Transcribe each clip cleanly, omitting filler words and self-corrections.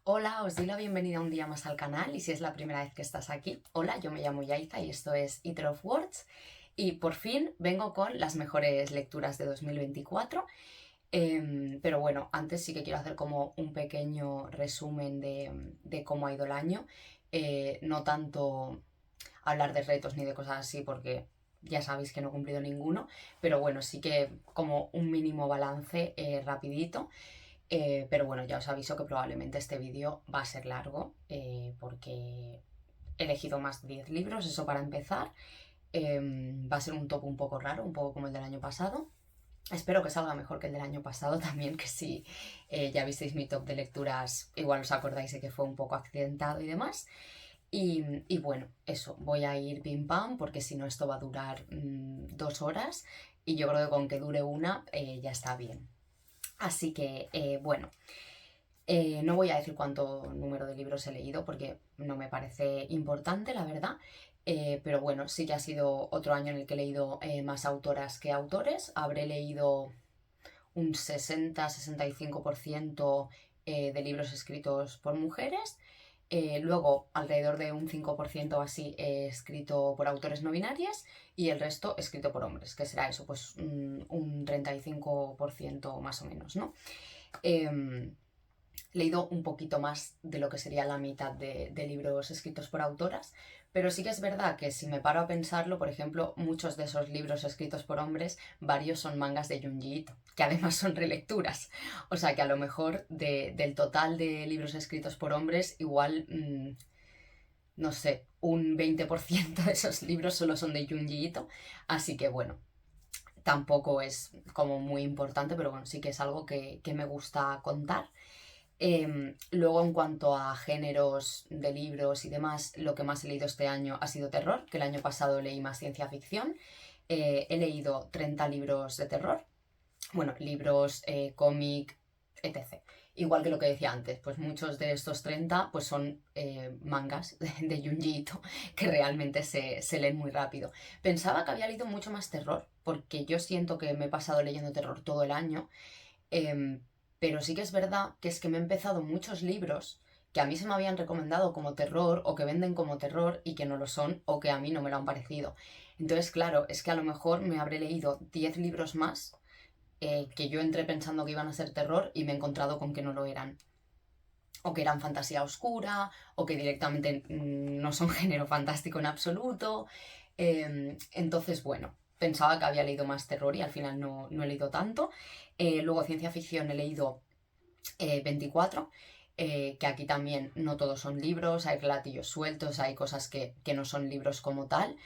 Hola, os doy la bienvenida un día más al canal y si es la primera vez que estás aquí, hola, yo me llamo Yaiza y esto es Eater of Words y por fin vengo con las mejores lecturas de 2024. Pero bueno, antes sí que quiero hacer como un pequeño resumen de cómo ha ido el año. No tanto hablar de retos ni de cosas así porque ya sabéis que no he cumplido ninguno, pero bueno, sí que como un mínimo balance rapidito. Pero bueno, ya os aviso que probablemente este vídeo va a ser largo porque he elegido más de 10 libros, eso para empezar. Va a ser un top un poco raro, un poco como el del año pasado. Espero que salga mejor que el del año pasado también, que si ya visteis mi top de lecturas, igual os acordáis de que fue un poco accidentado y demás. Y bueno, eso, voy a ir pim pam porque si no esto va a durar 2 horas y yo creo que con que dure una ya está bien. Así que bueno, no voy a decir cuánto número de libros he leído porque no me parece importante, la verdad. Pero bueno, sí que ha sido otro año en el que he leído más autoras que autores. Habré leído un 60-65% de libros escritos por mujeres. Luego, alrededor de un 5% así escrito por autores no binarias y el resto escrito por hombres, que será eso, pues un 35% más o menos, ¿no? Em, Leído un poquito más de lo que sería la mitad de libros escritos por autoras, pero sí que es verdad que si me paro a pensarlo, por ejemplo, muchos de esos libros escritos por hombres, varios son mangas de Junji Ito, que además son relecturas. O sea que a lo mejor del total de libros escritos por hombres, igual, no sé, un 20% de esos libros solo son de Junji Ito. Así que bueno, tampoco es como muy importante, pero bueno, sí que es algo que me gusta contar. Luego, en cuanto a géneros de libros y demás, lo que más he leído este año ha sido terror, que el año pasado leí más ciencia ficción. He leído 30 libros de terror, bueno, libros, cómic, etc. Igual que lo que decía antes, pues muchos de estos 30 pues son mangas de Junji Ito que realmente se leen muy rápido. Pensaba que había leído mucho más terror, porque yo siento que me he pasado leyendo terror todo el año. Em, pero sí que es verdad que es que me he empezado muchos libros que a mí se me habían recomendado como terror o que venden como terror y que no lo son o que a mí no me lo han parecido. Entonces, claro, es que a lo mejor me habré leído 10 libros más que yo entré pensando que iban a ser terror y me he encontrado con que no lo eran. O que eran fantasía oscura, o que directamente no son género fantástico en absoluto. Entonces, bueno, pensaba que había leído más terror y al final no he leído tanto. Luego, ciencia ficción he leído 24, que aquí también no todos son libros, hay relatillos sueltos, hay cosas que no son libros como tal.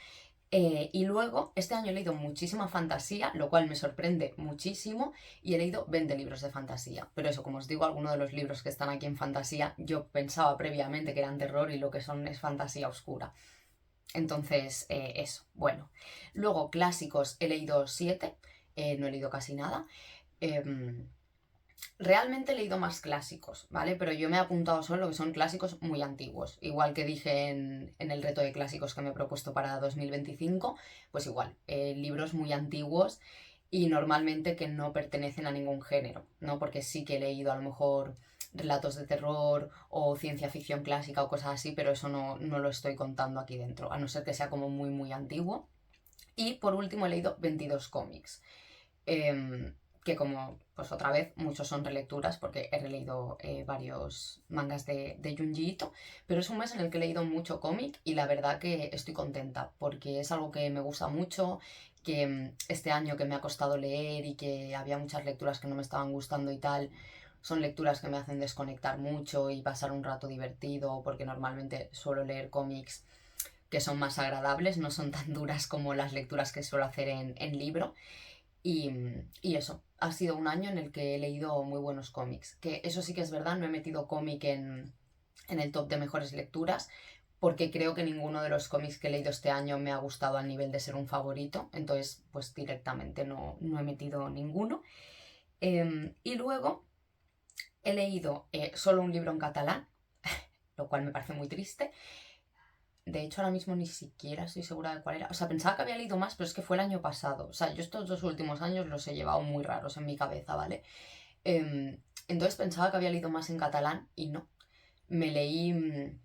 Y luego, este año he leído muchísima fantasía, lo cual me sorprende muchísimo, y he leído 20 libros de fantasía. Pero eso, como os digo, algunos de los libros que están aquí en fantasía, yo pensaba previamente que eran terror y lo que son es fantasía oscura. Entonces, eso, bueno. Luego, clásicos, he leído 7, no he leído casi nada. Em, Realmente he leído más clásicos, ¿vale? Pero yo me he apuntado solo lo que son clásicos muy antiguos. Igual que dije en el reto de clásicos que me he propuesto para 2025, pues igual, libros muy antiguos y normalmente que no pertenecen a ningún género, ¿no? Porque sí que he leído a lo mejor relatos de terror o ciencia ficción clásica o cosas así, pero eso no lo estoy contando aquí dentro, a no ser que sea como muy, muy antiguo. Y por último he leído 22 cómics. Que como, pues otra vez, muchos son relecturas porque he releído varios mangas de Junji Ito, pero es un mes en el que he leído mucho cómic y la verdad que estoy contenta porque es algo que me gusta mucho, que este año que me ha costado leer y que había muchas lecturas que no me estaban gustando y tal, son lecturas que me hacen desconectar mucho y pasar un rato divertido porque normalmente suelo leer cómics que son más agradables, no son tan duras como las lecturas que suelo hacer en libro. Y, y eso, ha sido un año en el que he leído muy buenos cómics. Que eso sí que es verdad, no he metido cómic en el top de mejores lecturas, porque creo que ninguno de los cómics que he leído este año me ha gustado al nivel de ser un favorito. Entonces, pues directamente no he metido ninguno. Y luego he leído solo un libro en catalán, lo cual me parece muy triste. De hecho, ahora mismo ni siquiera estoy segura de cuál era. O sea, pensaba que había leído más, pero es que fue el año pasado. O sea, yo estos 2 últimos años los he llevado muy raros en mi cabeza, ¿vale? Entonces pensaba que había leído más en catalán y no. me leí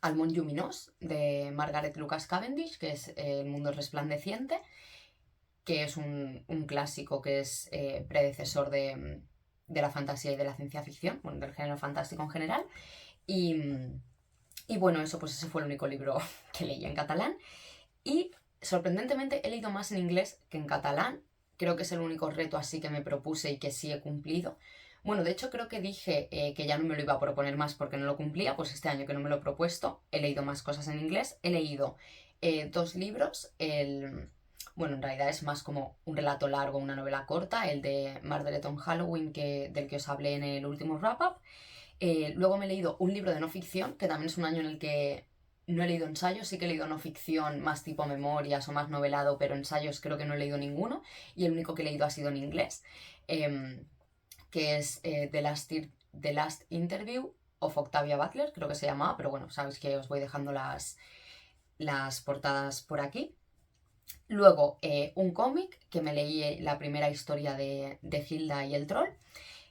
Almond Lluminós de Margaret Lucas Cavendish, que es El mundo resplandeciente, que es un clásico que es predecesor de la fantasía y de la ciencia ficción, bueno, del género fantástico en general. Y bueno, eso, pues ese fue el único libro que leí en catalán. Y sorprendentemente he leído más en inglés que en catalán. Creo que es el único reto así que me propuse y que sí he cumplido. Bueno, de hecho creo que dije que ya no me lo iba a proponer más porque no lo cumplía, pues este año que no me lo he propuesto, he leído más cosas en inglés. He leído 2 libros, bueno, en realidad es más como un relato largo, una novela corta, el de Margaret on Halloween, del que os hablé en el último wrap-up. Luego me he leído un libro de no ficción, que también es un año en el que no he leído ensayos, sí que he leído no ficción más tipo memorias o más novelado, pero ensayos creo que no he leído ninguno, y el único que he leído ha sido en inglés, que es The Last Interview of Octavia Butler, creo que se llamaba, pero bueno, sabéis que os voy dejando las portadas por aquí. Luego, un cómic, que me leí la primera historia de Hilda y el troll.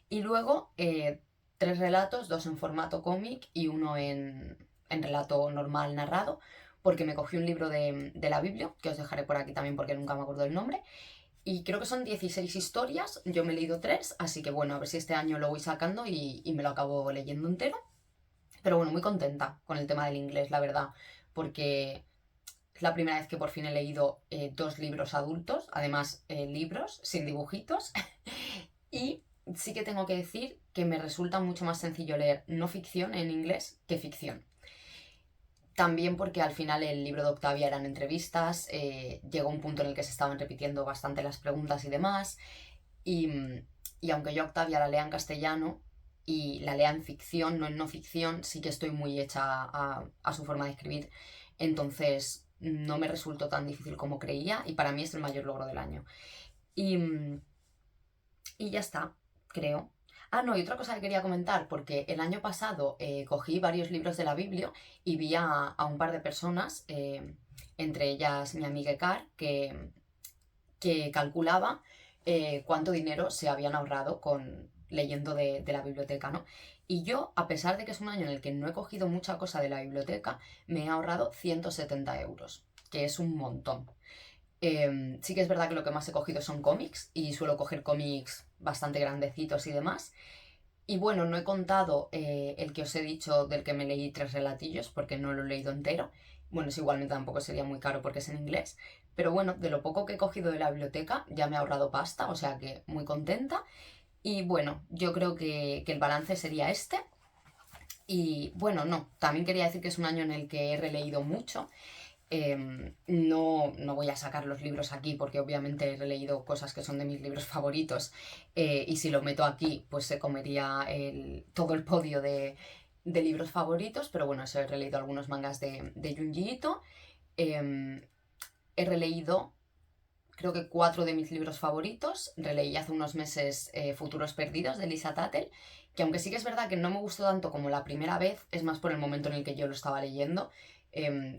Y luego, 3 relatos, 2 en formato cómic y uno en relato normal narrado, porque me cogí un libro de la Biblia, que os dejaré por aquí también porque nunca me acuerdo el nombre. Y creo que son 16 historias, yo me he leído 3, así que bueno, a ver si este año lo voy sacando y me lo acabo leyendo entero. Pero bueno, muy contenta con el tema del inglés, la verdad, porque es la primera vez que por fin he leído 2 libros adultos, además libros sin dibujitos. Y sí que tengo que decir que me resulta mucho más sencillo leer no ficción en inglés que ficción. También porque al final el libro de Octavia eran entrevistas, llegó un punto en el que se estaban repitiendo bastante las preguntas y demás, y, y aunque yo Octavia la lea en castellano y la lea en ficción, no en no ficción, sí que estoy muy hecha a su forma de escribir, entonces no me resultó tan difícil como creía y para mí es el mayor logro del año. Y, y ya está, creo. Ah, no, y otra cosa que quería comentar, porque el año pasado cogí varios libros de la Biblia y vi a un par de personas, entre ellas mi amiga Ekar, que calculaba cuánto dinero se habían ahorrado leyendo de la biblioteca, ¿no? Y yo, a pesar de que es un año en el que no he cogido mucha cosa de la biblioteca, me he ahorrado 170 euros, que es un montón. Sí que es verdad que lo que más he cogido son cómics y suelo coger cómics bastante grandecitos y demás. Y bueno, no he contado el que os he dicho del que me leí 3 relatillos porque no lo he leído entero. Bueno, es igualmente tampoco sería muy caro porque es en inglés. Pero bueno, de lo poco que he cogido de la biblioteca ya me he ahorrado pasta, o sea que muy contenta. Y bueno, yo creo que el balance sería este. Y bueno, no, también quería decir que es un año en el que he releído mucho. No voy a sacar los libros aquí porque obviamente he releído cosas que son de mis libros favoritos, y si lo meto aquí pues se comería todo el podio de libros favoritos, pero bueno, eso, he releído algunos mangas de Junji Ito, he releído creo que 4 de mis libros favoritos, releí hace unos meses Futuros Perdidos de Lisa Tuttle, que aunque sí que es verdad que no me gustó tanto como la primera vez, es más por el momento en el que yo lo estaba leyendo.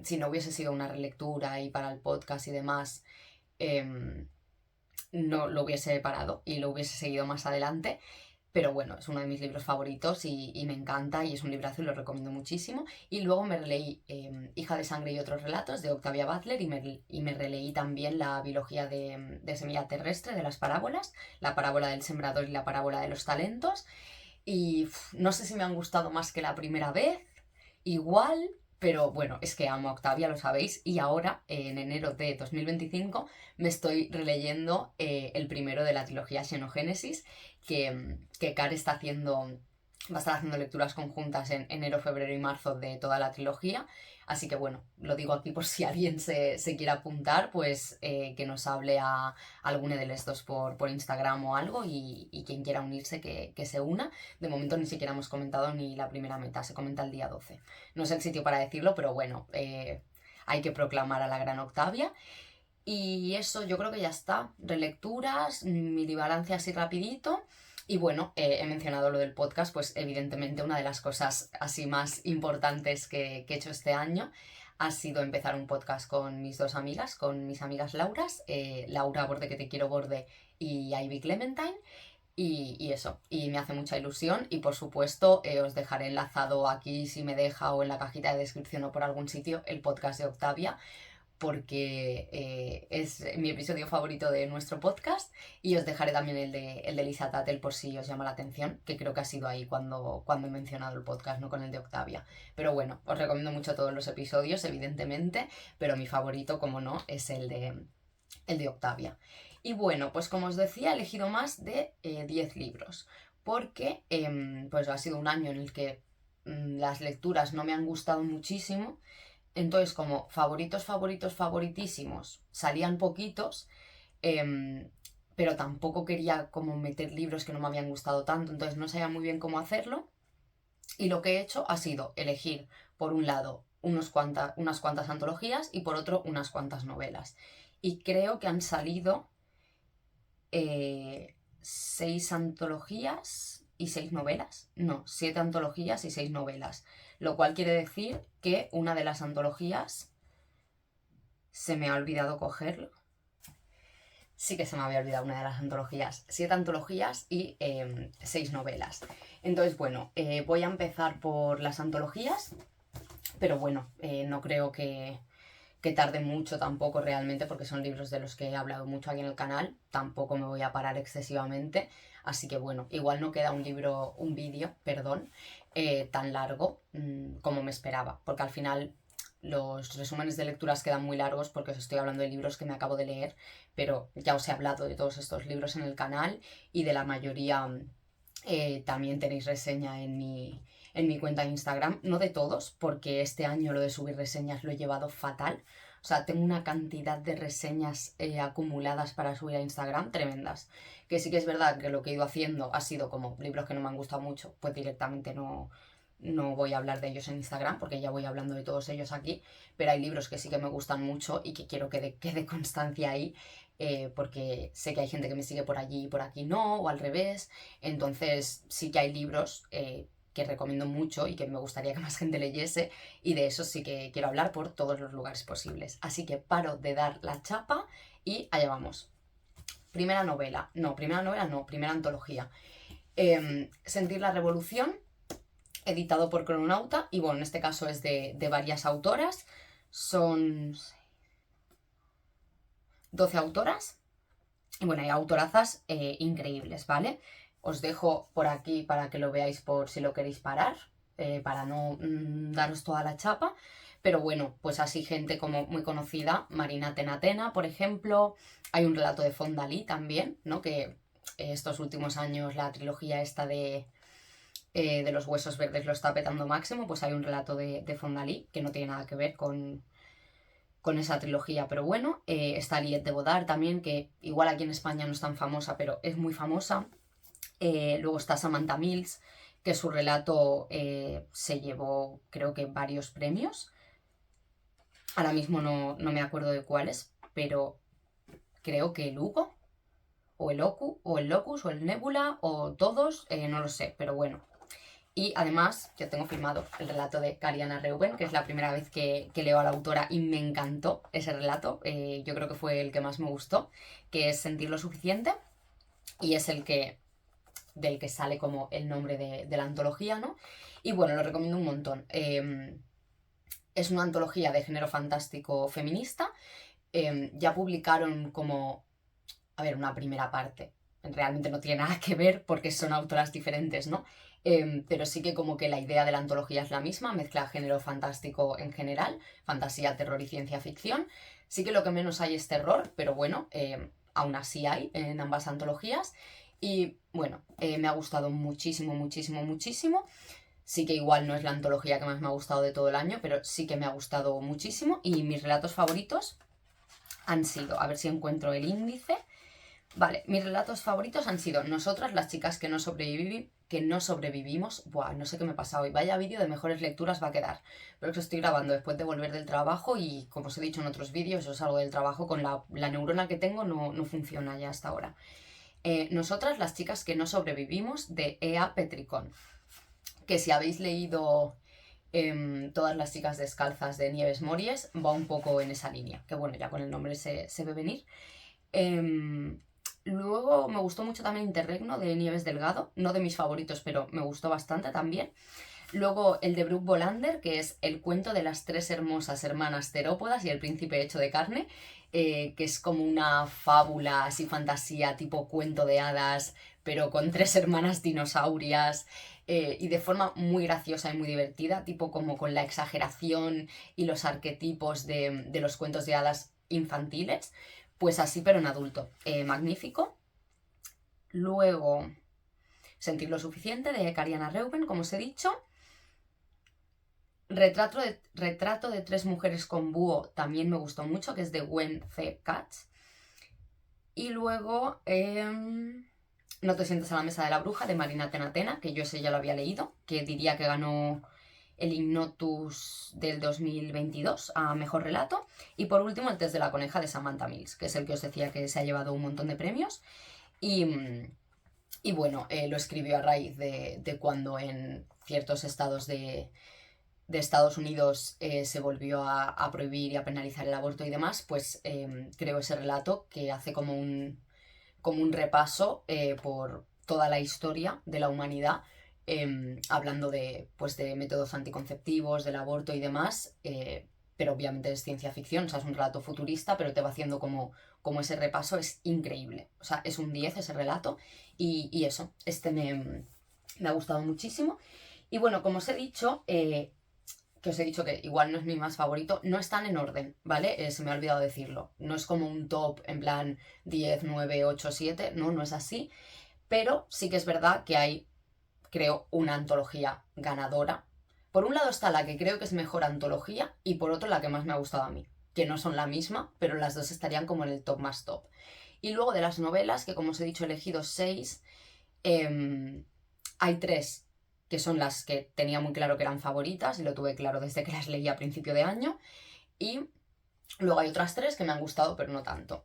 Si no hubiese sido una relectura y para el podcast y demás, no lo hubiese parado y lo hubiese seguido más adelante. Pero bueno, es uno de mis libros favoritos y me encanta y es un librazo y lo recomiendo muchísimo. Y luego me releí Hija de sangre y otros relatos de Octavia Butler y me releí también la biología de Semilla terrestre, de las parábolas, la parábola del sembrador y la parábola de los talentos. Y no sé si me han gustado más que la primera vez, igual, pero bueno, es que amo a Octavia, lo sabéis, y ahora, en enero de 2025, me estoy releyendo el primero de la trilogía Xenogénesis, que Car va a estar haciendo lecturas conjuntas en enero, febrero y marzo de toda la trilogía. Así que bueno, lo digo aquí por si alguien se quiere apuntar, pues que nos hable a alguno de los dos por Instagram o algo y quien quiera unirse que se una. De momento ni siquiera hemos comentado ni la primera meta, se comenta el día 12. No es el sitio para decirlo, pero bueno, hay que proclamar a la gran Octavia. Y eso yo creo que ya está. Relecturas, mini balance así rapidito. Y bueno, he mencionado lo del podcast, pues evidentemente una de las cosas así más importantes que he hecho este año ha sido empezar un podcast con mis 2 amigas, con mis amigas Laura Borde que te quiero Borde y Ivy Clementine. Y eso, y me hace mucha ilusión y por supuesto os dejaré enlazado aquí si me deja o en la cajita de descripción o por algún sitio el podcast de Octavia porque es mi episodio favorito de nuestro podcast y os dejaré también el de Lisa Tattel por si os llama la atención, que creo que ha sido ahí cuando he mencionado el podcast, no con el de Octavia. Pero bueno, os recomiendo mucho todos los episodios, evidentemente, pero mi favorito, como no, es el de Octavia. Y bueno, pues como os decía, he elegido más de 10 libros, porque pues ha sido un año en el que las lecturas no me han gustado muchísimo. Entonces, como favoritos, favoritos, favoritísimos, salían poquitos, pero tampoco quería como meter libros que no me habían gustado tanto, entonces no sabía muy bien cómo hacerlo. Y lo que he hecho ha sido elegir, por un lado, unas cuantas antologías y por otro, unas cuantas novelas. Y creo que han salido 6 antologías y 6 novelas. No, 7 antologías y 6 novelas. Lo cual quiere decir que una de las antologías se me ha olvidado cogerlo. Sí que se me había olvidado una de las antologías. 7 antologías y 6 novelas. Entonces, bueno, voy a empezar por las antologías. Pero bueno, no creo que tarde mucho tampoco realmente, porque son libros de los que he hablado mucho aquí en el canal. Tampoco me voy a parar excesivamente. Así que bueno, igual no queda un vídeo, perdón, tan largo como me esperaba. Porque al final los resúmenes de lecturas quedan muy largos porque os estoy hablando de libros que me acabo de leer. Pero ya os he hablado de todos estos libros en el canal y de la mayoría también tenéis reseña en mi cuenta de Instagram. No de todos, porque este año lo de subir reseñas lo he llevado fatal. O sea, tengo una cantidad de reseñas acumuladas para subir a Instagram tremendas. Que sí que es verdad que lo que he ido haciendo ha sido como libros que no me han gustado mucho, pues directamente no voy a hablar de ellos en Instagram porque ya voy hablando de todos ellos aquí. Pero hay libros que sí que me gustan mucho y que quiero que quede constancia ahí. Porque sé que hay gente que me sigue por allí y por aquí no, o al revés. Entonces sí que hay libros que recomiendo mucho y que me gustaría que más gente leyese, y de eso sí que quiero hablar por todos los lugares posibles. Así que paro de dar la chapa y allá vamos. Primera novela, no, primera antología. Sentir la revolución, editado por Crononauta, y bueno, en este caso es de varias autoras. Son 12 autoras. Y bueno, hay autorazas increíbles, ¿vale? Os dejo por aquí para que lo veáis por si lo queréis parar, para no daros toda la chapa. Pero bueno, pues así gente como muy conocida, Marina Tenatena, por ejemplo. Hay un relato de Fondalí también, ¿no? Que estos últimos años la trilogía esta de los huesos verdes lo está petando máximo. Pues hay un relato de Fondalí que no tiene nada que ver con esa trilogía, pero bueno, está Liette de Bodar también, que igual aquí en España no es tan famosa, pero es muy famosa. Luego está Samantha Mills, que su relato se llevó, creo que varios premios. Ahora mismo no me acuerdo de cuáles, pero creo que el Hugo, o el Ocu, o el Locus, o el Nebula, o todos, no lo sé, pero bueno. Y además, yo tengo firmado el relato de Cariana Reuben, que es la primera vez que leo a la autora y me encantó ese relato. Yo creo que fue el que más me gustó, que es Sentir lo suficiente, y es del que sale como el nombre de la antología, ¿no? Y bueno, lo recomiendo un montón. Es una antología de género fantástico feminista. Ya publicaron como, a ver, una primera parte. Realmente no tiene nada que ver porque son autoras diferentes, ¿no? Pero sí que como que la idea de la antología es la misma, mezcla género fantástico en general, fantasía, terror y ciencia ficción. Sí que lo que menos hay es terror, pero bueno, aún así hay en ambas antologías. Y bueno, me ha gustado muchísimo, muchísimo, muchísimo. Sí que igual no es la antología que más me ha gustado de todo el año, pero sí que me ha gustado muchísimo. Y mis relatos favoritos han sido, a ver si encuentro el índice. Vale, mis relatos favoritos han sido Nosotras, las chicas que no sobrevivimos. Buah, no sé qué me pasa hoy. Vaya vídeo de mejores lecturas va a quedar. Pero es que estoy grabando después de volver del trabajo y, como os he dicho en otros vídeos, yo salgo del trabajo con la neurona que tengo, no funciona ya hasta ahora. Nosotras, las chicas que no sobrevivimos, de E.A. Petricón. Que si habéis leído Todas las chicas descalzas de Nieves Mories, va un poco en esa línea. Que bueno, ya con el nombre se ve venir. Luego me gustó mucho también Interregno de Nieves Delgado, no de mis favoritos, pero me gustó bastante también. Luego el de Brooke Bolander, que es El cuento de las tres hermosas hermanas terópodas y el príncipe hecho de carne, que es como una fábula, así fantasía, tipo cuento de hadas, pero con tres hermanas dinosaurias, y de forma muy graciosa y muy divertida, tipo como con la exageración y los arquetipos de los cuentos de hadas infantiles, pues así pero en adulto. Magnífico. Luego, Sentir lo suficiente de Cariana Reuben, como os he dicho. Retrato de tres mujeres con búho también me gustó mucho, que es de Gwen C. Katz. Y luego No te sientes a la mesa de la bruja de Marina Tenatena, que yo ese ya lo había leído, que diría que ganó el Ignotus del 2022 a Mejor Relato. Y por último, El test de la coneja de Samantha Mills, que es el que os decía que se ha llevado un montón de premios. Y bueno, lo escribió a raíz de cuando en ciertos estados de Estados Unidos se volvió a prohibir y a penalizar el aborto y demás, pues creó ese relato que hace como un repaso por toda la historia de la humanidad, hablando pues, de métodos anticonceptivos, del aborto y demás, pero obviamente es ciencia ficción, o sea, es un relato futurista, pero te va haciendo como ese repaso, es increíble. O sea, es un 10 ese relato y eso, me ha gustado muchísimo. Y bueno, como os he dicho, que os he dicho que igual no es mi más favorito, no están en orden, ¿vale? Se me ha olvidado decirlo. No es como un top en plan 10, 9, 8, 7, no, no es así. Pero sí que es verdad que hay, creo, una antología ganadora. Por un lado está la que creo que es mejor antología y por otro la que más me ha gustado a mí, que no son la misma, pero las dos estarían como en el top más top. Y luego de las novelas, que como os he dicho he elegido 6, hay 3 que son las que tenía muy claro que eran favoritas y lo tuve claro desde que las leí a principio de año. Y luego hay otras 3 que me han gustado, pero no tanto.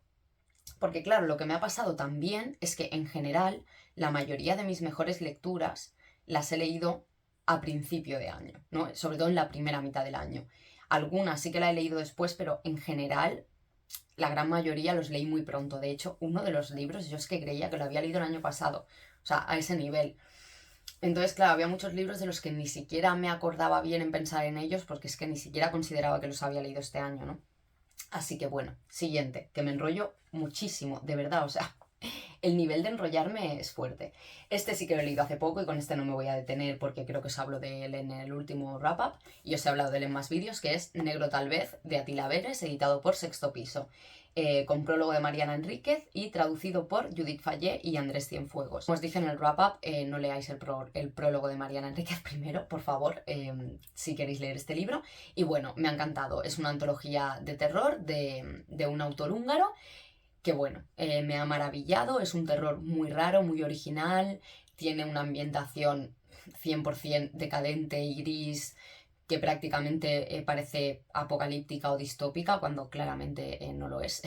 Porque claro, lo que me ha pasado también es que en general la mayoría de mis mejores lecturas las he leído a principio de año, ¿no? Sobre todo en la primera mitad del año. Algunas sí que la he leído después, pero en general la gran mayoría los leí muy pronto. De hecho, uno de los libros yo es que creía que lo había leído el año pasado. O sea, a ese nivel. Entonces, claro, había muchos libros de los que ni siquiera me acordaba bien en pensar en ellos porque es que ni siquiera consideraba que los había leído este año, ¿no? Así que bueno, siguiente, que me enrollo muchísimo, de verdad, o sea, el nivel de enrollarme es fuerte. Este sí que lo he leído hace poco y con este no me voy a detener porque creo que os hablo de él en el último wrap-up y os he hablado de él en más vídeos, que es Negro tal vez, de Attila Veres, editado por Sexto Piso. Con prólogo de Mariana Enríquez y traducido por Judith Fallé y Andrés Cienfuegos. Como os dije en el wrap-up, no leáis el prólogo de Mariana Enríquez primero, por favor, si queréis leer este libro. Y bueno, me ha encantado. Es una antología de terror de un autor húngaro que bueno, me ha maravillado. Es un terror muy raro, muy original, tiene una ambientación 100% decadente y gris, que prácticamente parece apocalíptica o distópica, cuando claramente no lo es.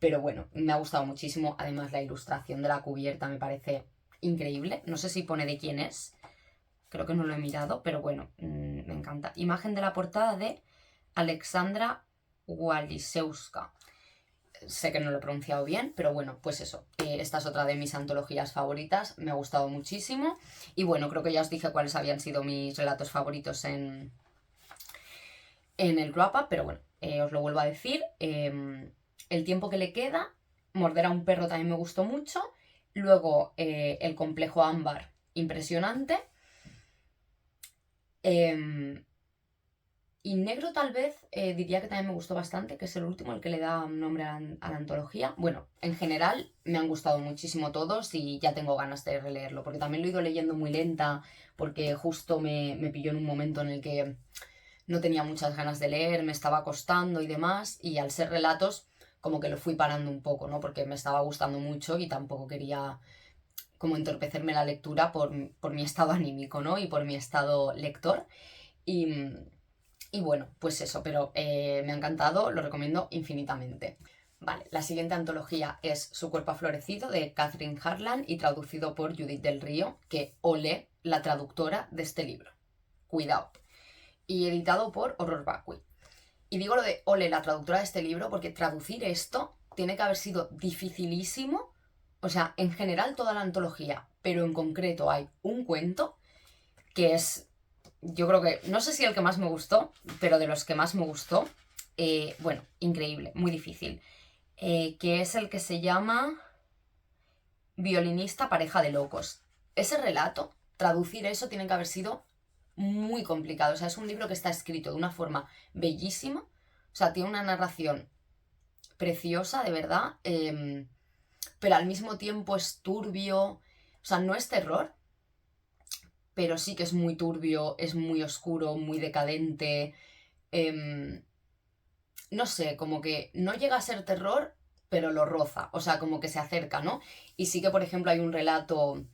Pero bueno, me ha gustado muchísimo. Además, la ilustración de la cubierta me parece increíble. No sé si pone de quién es, creo que no lo he mirado, pero bueno, me encanta. Imagen de la portada de Alexandra Walisewska. Sé que no lo he pronunciado bien, pero bueno, pues eso. Esta es otra de mis antologías favoritas, me ha gustado muchísimo. Y bueno, creo que ya os dije cuáles habían sido mis relatos favoritos en el wrap-up, pero bueno, os lo vuelvo a decir. El tiempo que le queda, Morder a un perro también me gustó mucho. Luego, El complejo ámbar, impresionante. Y Negro tal vez diría que también me gustó bastante, que es el último, el que le da nombre a la antología. Bueno, en general me han gustado muchísimo todos y ya tengo ganas de releerlo, porque también lo he ido leyendo muy lenta, porque justo me pilló en un momento en el que no tenía muchas ganas de leer, me estaba costando y demás, y al ser relatos como que lo fui parando un poco, ¿no? Porque me estaba gustando mucho y tampoco quería como entorpecerme la lectura por mi estado anímico, ¿no? Y por mi estado lector. Y bueno, pues eso, pero me ha encantado, lo recomiendo infinitamente. Vale, la siguiente antología es Su cuerpo ha florecido, de Catherine Harlan y traducido por Judith del Río, que olé la traductora de este libro. Cuidado. Y editado por Horror Vacui. Y digo lo de ole la traductora de este libro porque traducir esto tiene que haber sido dificilísimo o sea, en general toda la antología, pero en concreto hay un cuento que es, yo creo que, no sé si el que más me gustó, pero de los que más me gustó, bueno, increíble, muy difícil, que es el que se llama Violinista pareja de locos. Ese relato, traducir eso tiene que haber sido muy complicado. O sea, es un libro que está escrito de una forma bellísima. O sea, tiene una narración preciosa, de verdad. Pero al mismo tiempo es turbio. O sea, no es terror, pero sí que es muy turbio, es muy oscuro, muy decadente. em, no sé, como que no llega a ser terror, pero lo roza. O sea, como que se acerca, ¿no? Y sí que, por ejemplo, hay un relato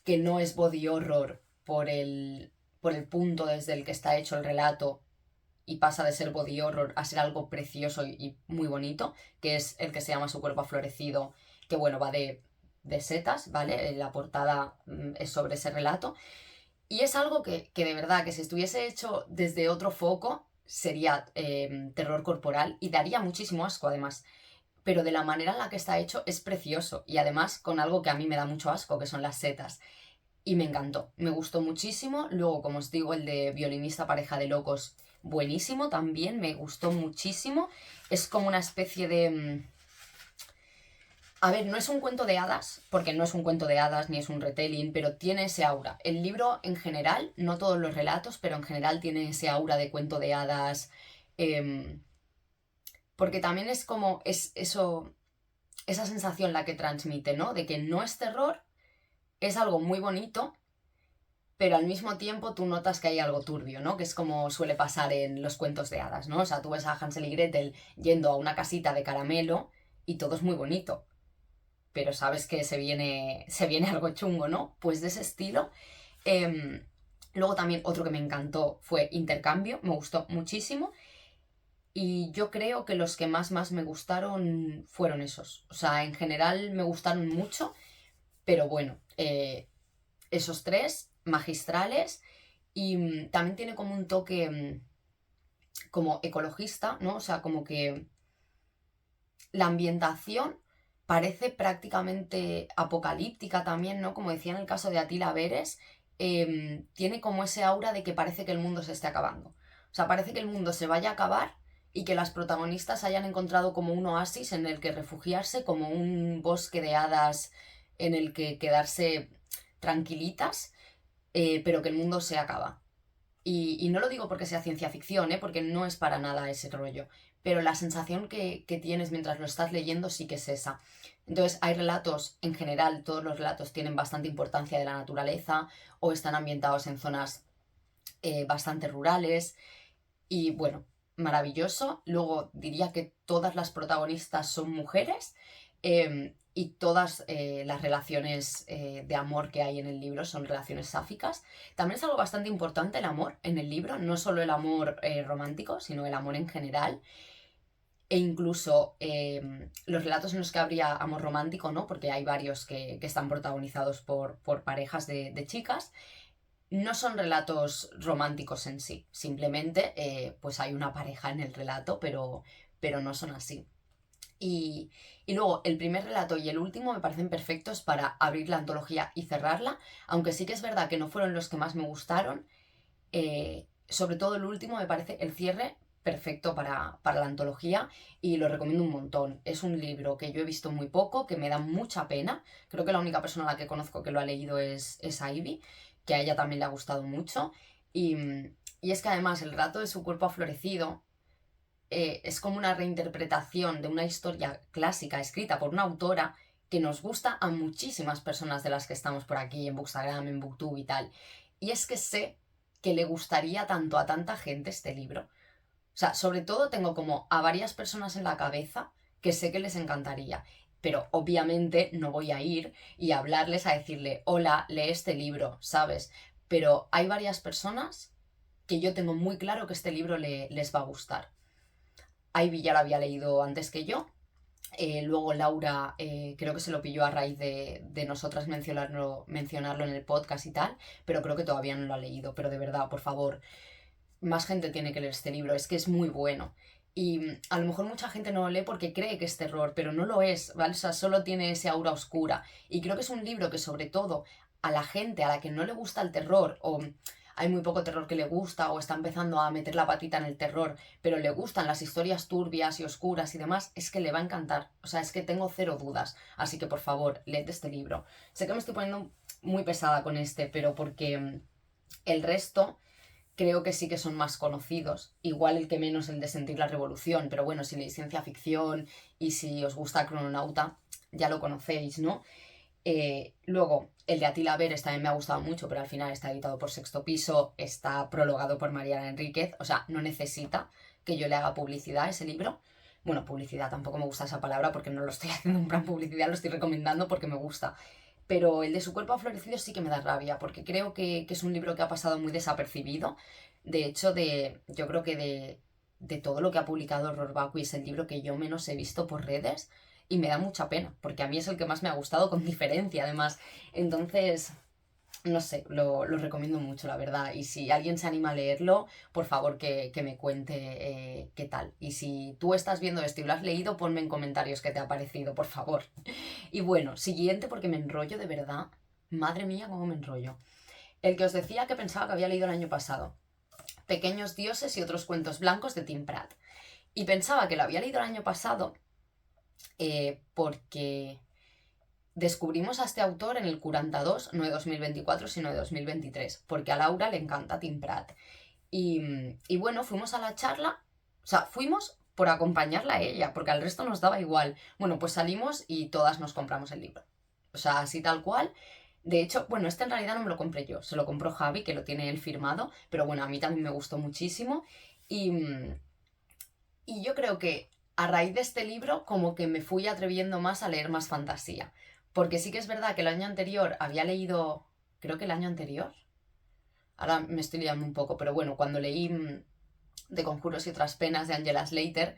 que no es body horror por el punto desde el que está hecho el relato y pasa de ser body horror a ser algo precioso y muy bonito, que es el que se llama Su cuerpo ha florecido, que bueno, va de setas, ¿vale? La portada es sobre ese relato. Y es algo que de verdad, que si estuviese hecho desde otro foco, sería terror corporal y daría muchísimo asco además. Pero de la manera en la que está hecho es precioso y además con algo que a mí me da mucho asco, que son las setas. Y me encantó, me gustó muchísimo. Luego, como os digo, el de Violinista pareja de locos, buenísimo también, me gustó muchísimo. Es como una especie de... A ver, no es un cuento de hadas, porque no es un cuento de hadas ni es un retelling, pero tiene ese aura. El libro en general, no todos los relatos, pero en general tiene ese aura de cuento de hadas. em, Porque también es como, es eso, esa sensación la que transmite, ¿no? De que no es terror, es algo muy bonito, pero al mismo tiempo tú notas que hay algo turbio, ¿no? Que es como suele pasar en los cuentos de hadas, ¿no? O sea, tú ves a Hansel y Gretel yendo a una casita de caramelo y todo es muy bonito, pero sabes que se viene algo chungo, ¿no? Pues de ese estilo. Em, Luego también otro que me encantó fue Intercambio, me gustó muchísimo. Y yo creo que los que más me gustaron fueron esos. O sea, en general me gustaron mucho, pero bueno, esos tres magistrales y también tiene como un toque como ecologista, ¿no? O sea, como que la ambientación parece prácticamente apocalíptica también, ¿no? Como decía en el caso de Attila Veres, tiene como ese aura de que parece que el mundo se esté acabando. O sea, parece que el mundo se vaya a acabar y que las protagonistas hayan encontrado como un oasis en el que refugiarse, como un bosque de hadas en el que quedarse tranquilitas, pero que el mundo se acaba. Y no lo digo porque sea ciencia ficción, ¿eh? Porque no es para nada ese rollo. Pero la sensación que tienes mientras lo estás leyendo sí que es esa. Entonces, hay relatos, en general, todos los relatos tienen bastante importancia de la naturaleza o están ambientados en zonas bastante rurales. Y bueno, maravilloso. Luego diría que todas las protagonistas son mujeres y todas las relaciones de amor que hay en el libro son relaciones sáficas. También es algo bastante importante el amor en el libro, no solo el amor romántico, sino el amor en general. E incluso los relatos en los que habría amor romántico, ¿no? Porque hay varios que están protagonizados por parejas de chicas, no son relatos románticos en sí, simplemente pues hay una pareja en el relato, pero no son así. Y, y luego el primer relato y el último me parecen perfectos para abrir la antología y cerrarla, aunque sí que es verdad que no fueron los que más me gustaron. Sobre todo el último me parece el cierre perfecto para la antología y lo recomiendo un montón. Es un libro que yo he visto muy poco, que me da mucha pena. Creo que la única persona a la que conozco que lo ha leído es Ivy, que a ella también le ha gustado mucho. Y es que además el relato de Su cuerpo ha florecido es como una reinterpretación de una historia clásica escrita por una autora que nos gusta a muchísimas personas de las que estamos por aquí en Bookstagram, en Booktube y tal. Y es que sé que le gustaría tanto a tanta gente este libro. O sea, sobre todo tengo como a varias personas en la cabeza que sé que les encantaría. Pero obviamente no voy a ir y hablarles a decirle, hola, lee este libro, ¿sabes? Pero hay varias personas que yo tengo muy claro que este libro les va a gustar. Ivy ya lo había leído antes que yo. Luego Laura creo que se lo pilló a raíz de nosotras mencionarlo en el podcast y tal, pero creo que todavía no lo ha leído. Pero de verdad, por favor, más gente tiene que leer este libro, es que es muy bueno. Y a lo mejor mucha gente no lo lee porque cree que es terror, pero no lo es, ¿vale? O sea, solo tiene ese aura oscura. Y creo que es un libro que sobre todo a la gente a la que no le gusta el terror, o hay muy poco terror que le gusta, o está empezando a meter la patita en el terror, pero le gustan las historias turbias y oscuras y demás, es que le va a encantar. O sea, es que tengo cero dudas. Así que por favor, léete este libro. Sé que me estoy poniendo muy pesada con este, pero porque el resto creo que sí que son más conocidos. Igual el que menos el de Sentir la Revolución, pero bueno, si leéis ciencia ficción y si os gusta Crononauta, ya lo conocéis, ¿no? Luego, el de Attila Veres también me ha gustado mucho, pero al final está editado por Sexto Piso, está prologado por Mariana Enríquez, o sea, no necesita que yo le haga publicidad a ese libro. Bueno, publicidad, tampoco me gusta esa palabra porque no lo estoy haciendo en plan publicidad, lo estoy recomendando porque me gusta. Pero el de Su cuerpo ha florecido sí que me da rabia, porque creo que es un libro que ha pasado muy desapercibido. De hecho, yo creo que de todo lo que ha publicado Horror Vacui es el libro que yo menos he visto por redes y me da mucha pena, porque a mí es el que más me ha gustado con diferencia, además. Entonces, no sé, lo recomiendo mucho, la verdad. Y si alguien se anima a leerlo, por favor que me cuente qué tal. Y si tú estás viendo esto y lo has leído, ponme en comentarios qué te ha parecido, por favor. Y bueno, siguiente porque me enrollo de verdad. Madre mía, cómo me enrollo. El que os decía que pensaba que había leído el año pasado. Pequeños dioses y otros cuentos blancos de Tim Pratt. Y pensaba que lo había leído el año pasado porque descubrimos a este autor en el Curanta 2, no de 2024, sino de 2023, porque a Laura le encanta Tim Pratt. Y bueno, fuimos a la charla, o sea, fuimos por acompañarla a ella, porque al resto nos daba igual. Bueno, pues salimos y todas nos compramos el libro. O sea, así tal cual. De hecho, bueno, este en realidad no me lo compré yo, se lo compró Javi, que lo tiene él firmado, pero bueno, a mí también me gustó muchísimo. Y, y yo creo que a raíz de este libro como que me fui atreviendo más a leer más fantasía. Porque sí que es verdad que el año anterior había leído, creo que el año anterior, ahora me estoy liando un poco, pero bueno, cuando leí De conjuros y otras penas de Angela Slater,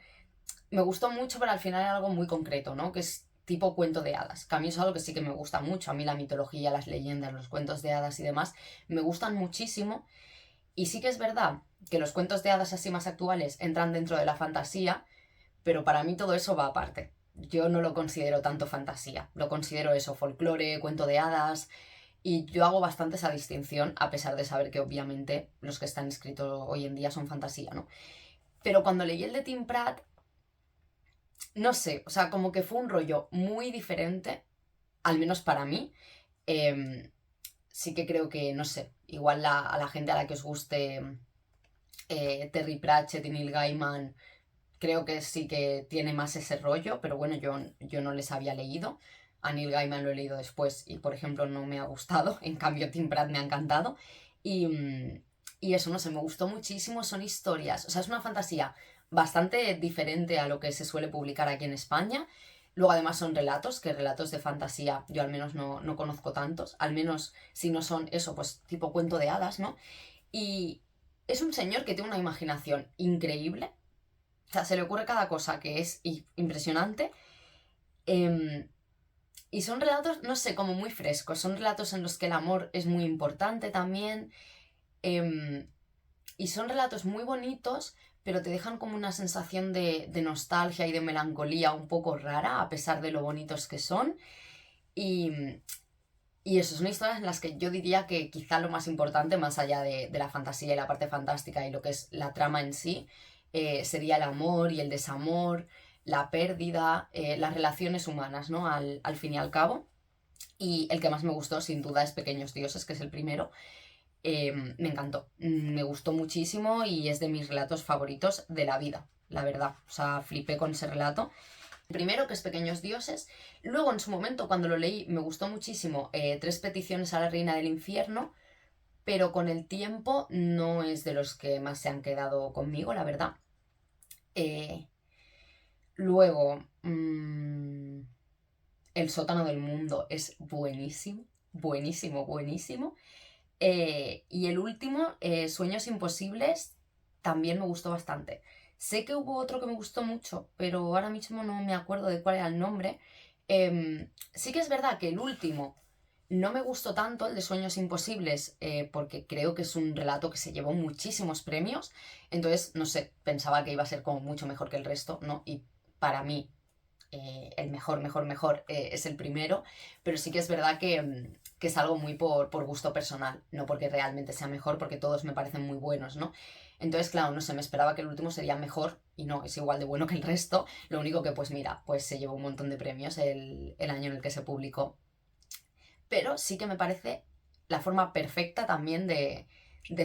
me gustó mucho, pero al final era algo muy concreto, ¿no? Que es tipo cuento de hadas, que a mí es algo que sí que me gusta mucho, a mí la mitología, las leyendas, los cuentos de hadas y demás, me gustan muchísimo, y sí que es verdad que los cuentos de hadas así más actuales entran dentro de la fantasía, pero para mí todo eso va aparte. Yo no lo considero tanto fantasía, lo considero eso, folclore, cuento de hadas, y yo hago bastante esa distinción, a pesar de saber que obviamente los que están escritos hoy en día son fantasía, ¿no? Pero cuando leí el de Tim Pratt, no sé, o sea, como que fue un rollo muy diferente, al menos para mí. Sí que creo que, no sé, igual a la gente a la que os guste Terry Pratchett y Neil Gaiman, creo que sí que tiene más ese rollo, pero bueno, yo no les había leído. A Neil Gaiman lo he leído después y, por ejemplo, no me ha gustado. En cambio, Tim Pratt me ha encantado. Y, y eso, no sé, me gustó muchísimo. Son historias, o sea, es una fantasía bastante diferente a lo que se suele publicar aquí en España. Luego además son relatos, que relatos de fantasía yo al menos no conozco tantos. Al menos si no son eso, pues tipo cuento de hadas, ¿no? Y es un señor que tiene una imaginación increíble. O sea, se le ocurre cada cosa que es impresionante. em, y son relatos, no sé, como muy frescos. Son relatos en los que el amor es muy importante también. em, y son relatos muy bonitos, pero te dejan como una sensación de nostalgia y de melancolía un poco rara, a pesar de lo bonitos que son. Y, y eso, son historias en las que yo diría que quizá lo más importante, más allá de la fantasía y la parte fantástica y lo que es la trama en sí, sería el amor y el desamor, la pérdida, las relaciones humanas, ¿no? Al fin y al cabo. Y el que más me gustó, sin duda, es Pequeños Dioses, que es el primero. Me encantó, me gustó muchísimo y es de mis relatos favoritos de la vida, la verdad. O sea, flipé con ese relato. Primero, que es Pequeños Dioses. Luego, en su momento, cuando lo leí, me gustó muchísimo Tres peticiones a la Reina del Infierno, pero con el tiempo no es de los que más se han quedado conmigo, la verdad. Eh, luego, El sótano del mundo es buenísimo, buenísimo, buenísimo. Y el último, Sueños imposibles, también me gustó bastante. Sé que hubo otro que me gustó mucho, pero ahora mismo no me acuerdo de cuál era el nombre. Sí que es verdad que el último No me gustó tanto el de Sueños Imposibles porque creo que es un relato que se llevó muchísimos premios, entonces, no sé, pensaba que iba a ser como mucho mejor que el resto, ¿no? Y para mí el mejor es el primero, pero sí que es verdad que es algo muy por gusto personal, no porque realmente sea mejor, porque todos me parecen muy buenos, ¿no? Entonces, claro, no sé, me esperaba que el último sería mejor y no, es igual de bueno que el resto, lo único que pues mira, pues se llevó un montón de premios el año en el que se publicó, pero sí que me parece la forma perfecta también de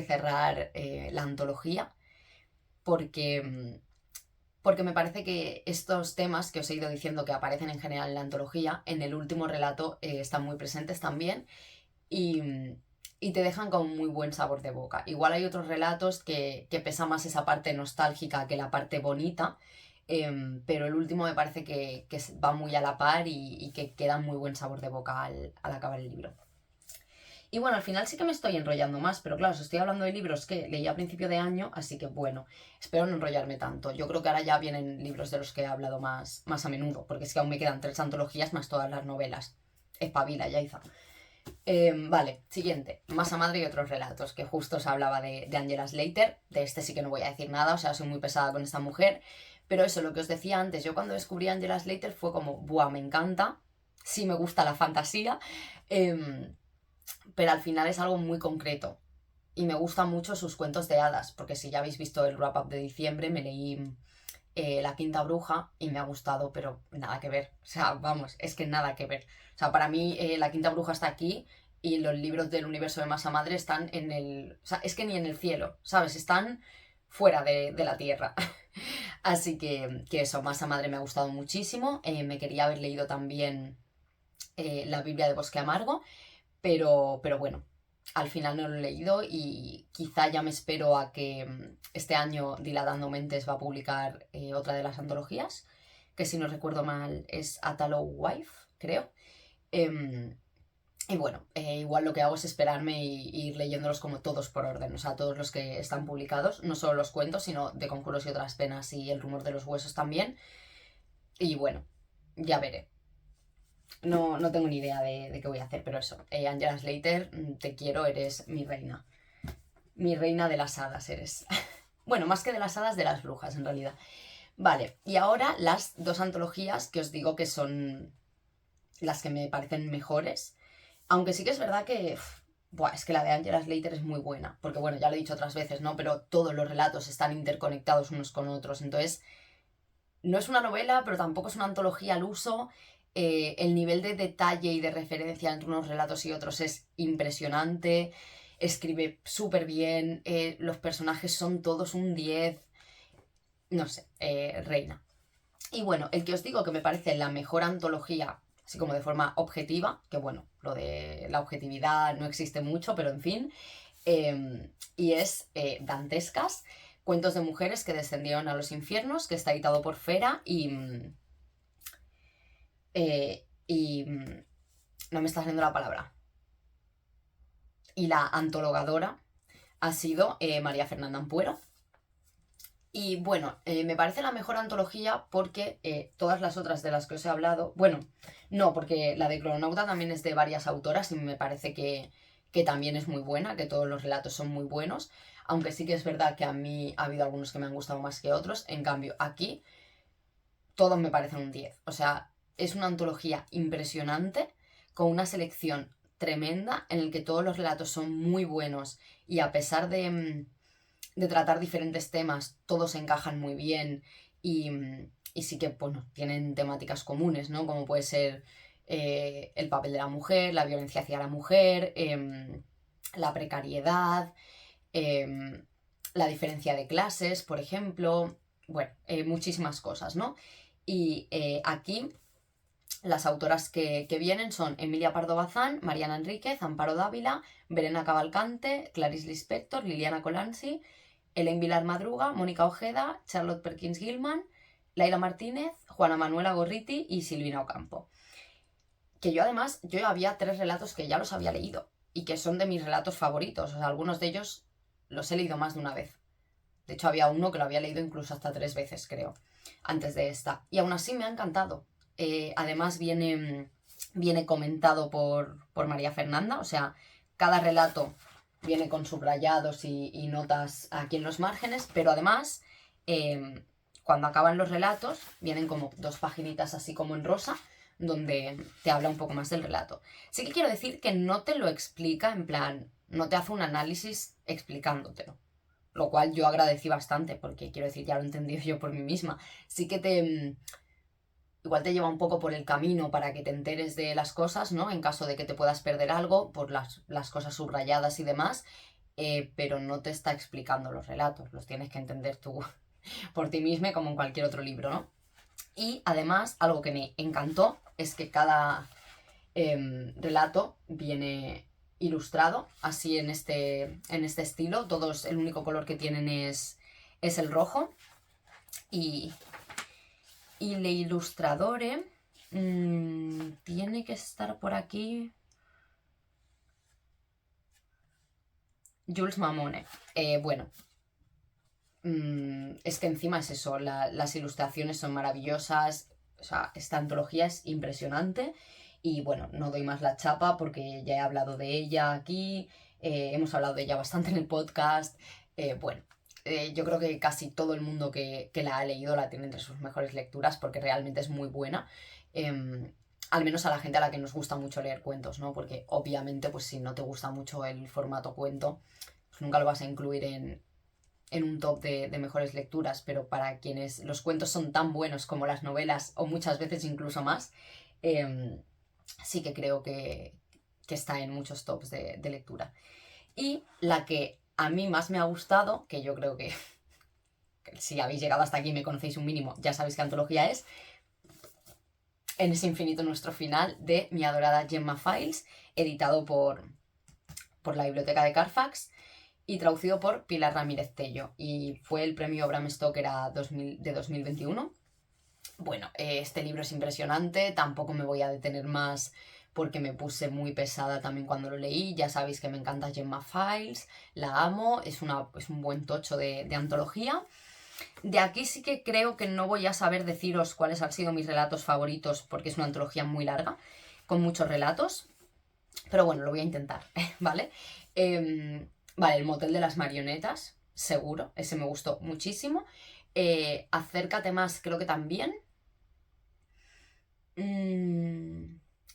cerrar la antología, porque porque me parece que estos temas que os he ido diciendo que aparecen en general en la antología, en el último relato están muy presentes también y, y te dejan con muy buen sabor de boca. Igual hay otros relatos que pesa más esa parte nostálgica que la parte bonita, pero el último me parece que va muy a la par y que queda muy buen sabor de boca al acabar el libro. Y bueno, al final sí que me estoy enrollando más, pero claro, os estoy hablando de libros que leí a principio de año, así que bueno, espero no enrollarme tanto. Yo creo que ahora ya vienen libros de los que he hablado más a menudo, porque es que aún me quedan 3 antologías más todas las novelas. Espabila, Yaiza. Vale, siguiente. Masa Madre y otros relatos, que justo os hablaba de Angela Slater. De este sí que no voy a decir nada, o sea, soy muy pesada con esta mujer. Pero eso, lo que os decía antes, yo cuando descubrí a Angela Slater fue como, buah, me encanta. Sí me gusta la fantasía. Pero al final es algo muy concreto. Y me gustan mucho sus cuentos de hadas, porque si ya habéis visto el wrap-up de diciembre, me leí La Quinta Bruja y me ha gustado, pero nada que ver. O sea, vamos, es que nada que ver. O sea, para mí La Quinta Bruja está aquí y los libros del universo de Masa Madre están en el... O sea, es que ni en el cielo, ¿sabes? Están fuera de la tierra. Así que eso, Masa Madre me ha gustado muchísimo. Me quería haber leído también la Biblia de Bosque Amargo, pero bueno, al final no lo he leído y quizá ya me espero a que este año Dilatando Mentes va a publicar otra de las antologías, que si no recuerdo mal es Atalo Wife, creo. Em, y bueno, igual lo que hago es esperarme y ir leyéndolos como todos por orden, o sea, todos los que están publicados, no solo los cuentos, sino de Conjuros y otras penas y El rumor de los huesos también. Y bueno, ya veré. No tengo ni idea de qué voy a hacer, pero eso. Angela Slater, te quiero, eres mi reina. Mi reina de las hadas eres. Bueno, más que de las hadas, de las brujas, en realidad. Vale, y ahora las 2 antologías que os digo que son las que me parecen mejores. Aunque sí que es verdad que... Buah, es que la de Angela Slater es muy buena. Porque bueno, ya lo he dicho otras veces, ¿no? Pero todos los relatos están interconectados unos con otros. Entonces, no es una novela, pero tampoco es una antología al uso. El nivel de detalle y de referencia entre unos relatos y otros es impresionante. Escribe súper bien. Los personajes son todos un 10. No sé, reina. Y bueno, el que os digo que me parece la mejor antología, así como de forma objetiva, que bueno, lo de la objetividad no existe mucho, pero en fin, y es Dantescas, cuentos de mujeres que descendieron a los infiernos, que está editado por Fera y no me está haciendo la palabra. Y la antologadora ha sido María Fernanda Ampuero. Y bueno, me parece la mejor antología porque todas las otras de las que os he hablado, bueno, no, porque la de Crononauta también es de varias autoras y me parece que también es muy buena, que todos los relatos son muy buenos, aunque sí que es verdad que a mí ha habido algunos que me han gustado más que otros, en cambio aquí todos me parecen un 10. O sea, es una antología impresionante, con una selección tremenda, en el que todos los relatos son muy buenos y a pesar de tratar diferentes temas, todos encajan muy bien y sí que, bueno, tienen temáticas comunes, ¿no? Como puede ser el papel de la mujer, la violencia hacia la mujer, la precariedad, em, la diferencia de clases, por ejemplo, bueno, muchísimas cosas, ¿no? Y aquí las autoras que vienen son Emilia Pardo Bazán, Mariana Enríquez, Amparo Dávila, Verena Cavalcante, Clarice Lispector, Liliana Colanzi, Elaine Vilar Madruga, Mónica Ojeda, Charlotte Perkins Gilman, Laila Martínez, Juana Manuela Gorriti y Silvina Ocampo. Que yo además, yo había 3 relatos que ya los había leído y que son de mis relatos favoritos. O sea, algunos de ellos los he leído más de una vez. De hecho, había uno que lo había leído incluso hasta 3 veces, creo, antes de esta. Y aún así me ha encantado. Además viene viene comentado por María Fernanda, o sea, cada relato viene con subrayados y notas aquí en los márgenes, pero además, cuando acaban los relatos, vienen como 2 paginitas así como en rosa, donde te habla un poco más del relato. Sí que quiero decir que no te lo explica, en plan, no te hace un análisis explicándotelo, lo cual yo agradecí bastante, porque quiero decir, ya lo he entendido yo por mí misma. Sí que igual te lleva un poco por el camino para que te enteres de las cosas, ¿no? En caso de que te puedas perder algo por las cosas subrayadas y demás, pero no te está explicando los relatos, los tienes que entender tú por ti misma como en cualquier otro libro, ¿no? Y además, algo que me encantó es que cada relato viene ilustrado, así en este estilo. Todos, el único color que tienen es el rojo. Y el ilustrador tiene que estar por aquí. Jules Mamone. Bueno, es que encima es eso, las ilustraciones son maravillosas, o sea, esta antología es impresionante y bueno, no doy más la chapa porque ya he hablado de ella aquí, hemos hablado de ella bastante en el podcast, bueno, yo creo que casi todo el mundo que la ha leído la tiene entre sus mejores lecturas porque realmente es muy buena. Al menos a la gente a la que nos gusta mucho leer cuentos, ¿no? Porque obviamente, pues si no te gusta mucho el formato cuento, pues nunca lo vas a incluir en un top de mejores lecturas, pero para quienes los cuentos son tan buenos como las novelas, o muchas veces incluso más, sí que creo que está en muchos tops de lectura. Y la que a mí más me ha gustado, que yo creo que si habéis llegado hasta aquí y me conocéis un mínimo, ya sabéis qué antología es, En ese infinito nuestro final, de mi adorada Gemma Files, editado por la Biblioteca de Carfax y traducido por Pilar Ramírez Tello, y fue el premio Bram Stoker de 2021. Bueno, este libro es impresionante, tampoco me voy a detener más porque me puse muy pesada también cuando lo leí. Ya sabéis que me encanta Gemma Files, la amo, es un buen tocho de antología. De aquí sí que creo que no voy a saber deciros cuáles han sido mis relatos favoritos porque es una antología muy larga, con muchos relatos, pero bueno, lo voy a intentar, ¿vale? Vale, El motel de las marionetas, seguro, ese me gustó muchísimo. Acércate más, creo que también.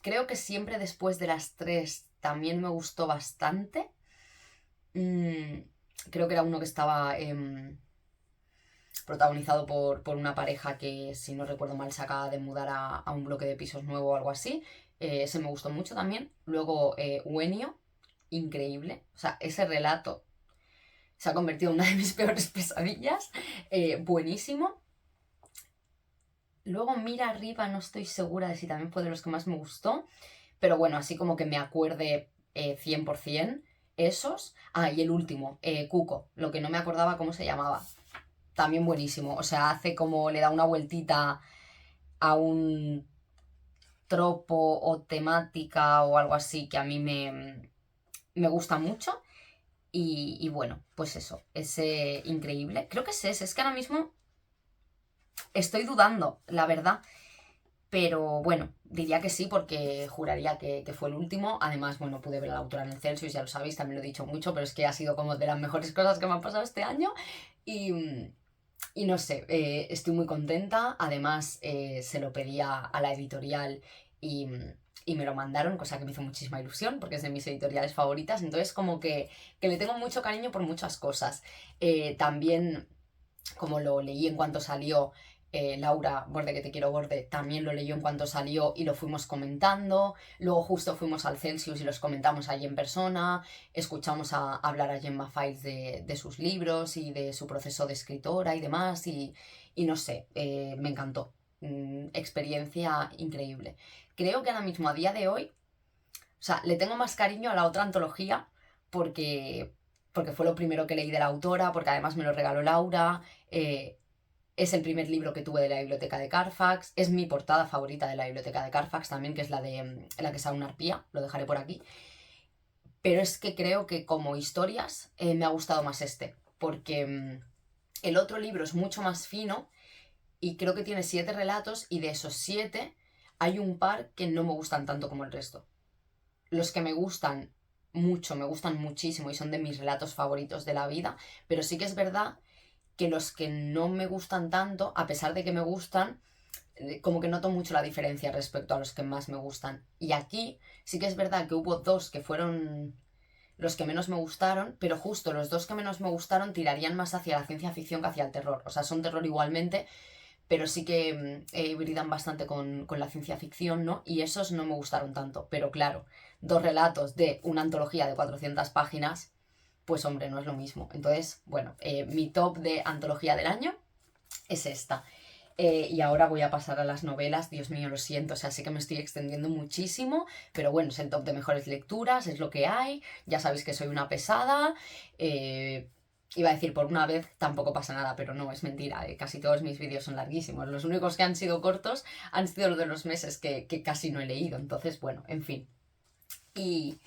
Creo que Siempre después de las 3 también me gustó bastante. Creo que era uno que estaba protagonizado por una pareja que, si no recuerdo mal, se acaba de mudar a un bloque de pisos nuevo o algo así. Ese me gustó mucho también. Luego, Uenio, increíble. O sea, ese relato se ha convertido en una de mis peores pesadillas. Buenísimo. Luego, Mira arriba, no estoy segura de si también fue de los que más me gustó. Pero bueno, así como que me acuerde 100%, esos. Ah, y el último, Cuco, lo que no me acordaba cómo se llamaba. También buenísimo. O sea, hace como le da una vueltita a un tropo o temática o algo así que a mí me gusta mucho. Y bueno, pues eso, es increíble. Creo que es ese, es que ahora mismo estoy dudando, la verdad. Pero bueno, diría que sí porque juraría que fue el último. Además, bueno, pude ver a la autora en el Celsius, ya lo sabéis, también lo he dicho mucho, pero es que ha sido como de las mejores cosas que me han pasado este año. Y no sé, estoy muy contenta. Además, se lo pedí a la editorial y me lo mandaron, cosa que me hizo muchísima ilusión porque es de mis editoriales favoritas. Entonces, como que le tengo mucho cariño por muchas cosas. También, como lo leí en cuanto salió, Laura, Borde que te quiero borde, también lo leyó en cuanto salió y lo fuimos comentando. Luego justo fuimos al Celsius y los comentamos allí en persona. Escuchamos a hablar a Gemma Files de sus libros y de su proceso de escritora y demás. Y no sé, me encantó. Experiencia increíble. Creo que ahora mismo, a día de hoy, o sea, le tengo más cariño a la otra antología porque fue lo primero que leí de la autora, porque además me lo regaló Laura. Es el primer libro que tuve de la biblioteca de Carfax. Es mi portada favorita de la biblioteca de Carfax también, que es la de la que sale una arpía. Lo dejaré por aquí. Pero es que creo que como historias me ha gustado más este. Porque el otro libro es mucho más fino y creo que tiene 7 relatos y de esos 7 hay un par que no me gustan tanto como el resto. Los que me gustan mucho, me gustan muchísimo y son de mis relatos favoritos de la vida, pero sí que es verdad que los que no me gustan tanto, a pesar de que me gustan, como que noto mucho la diferencia respecto a los que más me gustan. Y aquí sí que es verdad que hubo dos que fueron los que menos me gustaron, pero justo los dos que menos me gustaron tirarían más hacia la ciencia ficción que hacia el terror. O sea, son terror igualmente, pero sí que hibridan bastante con la ciencia ficción, ¿no? Y esos no me gustaron tanto. Pero claro, dos relatos de una antología de 400 páginas, pues hombre, no es lo mismo. Entonces, bueno, mi top de antología del año es esta. Y ahora voy a pasar a las novelas, Dios mío, lo siento, o sea, sí que me estoy extendiendo muchísimo, pero bueno, es el top de mejores lecturas, es lo que hay, ya sabéis que soy una pesada, iba a decir por una vez tampoco pasa nada, pero no, es mentira, casi todos mis vídeos son larguísimos, los únicos que han sido cortos han sido los de los meses que casi no he leído, entonces bueno, en fin. Y,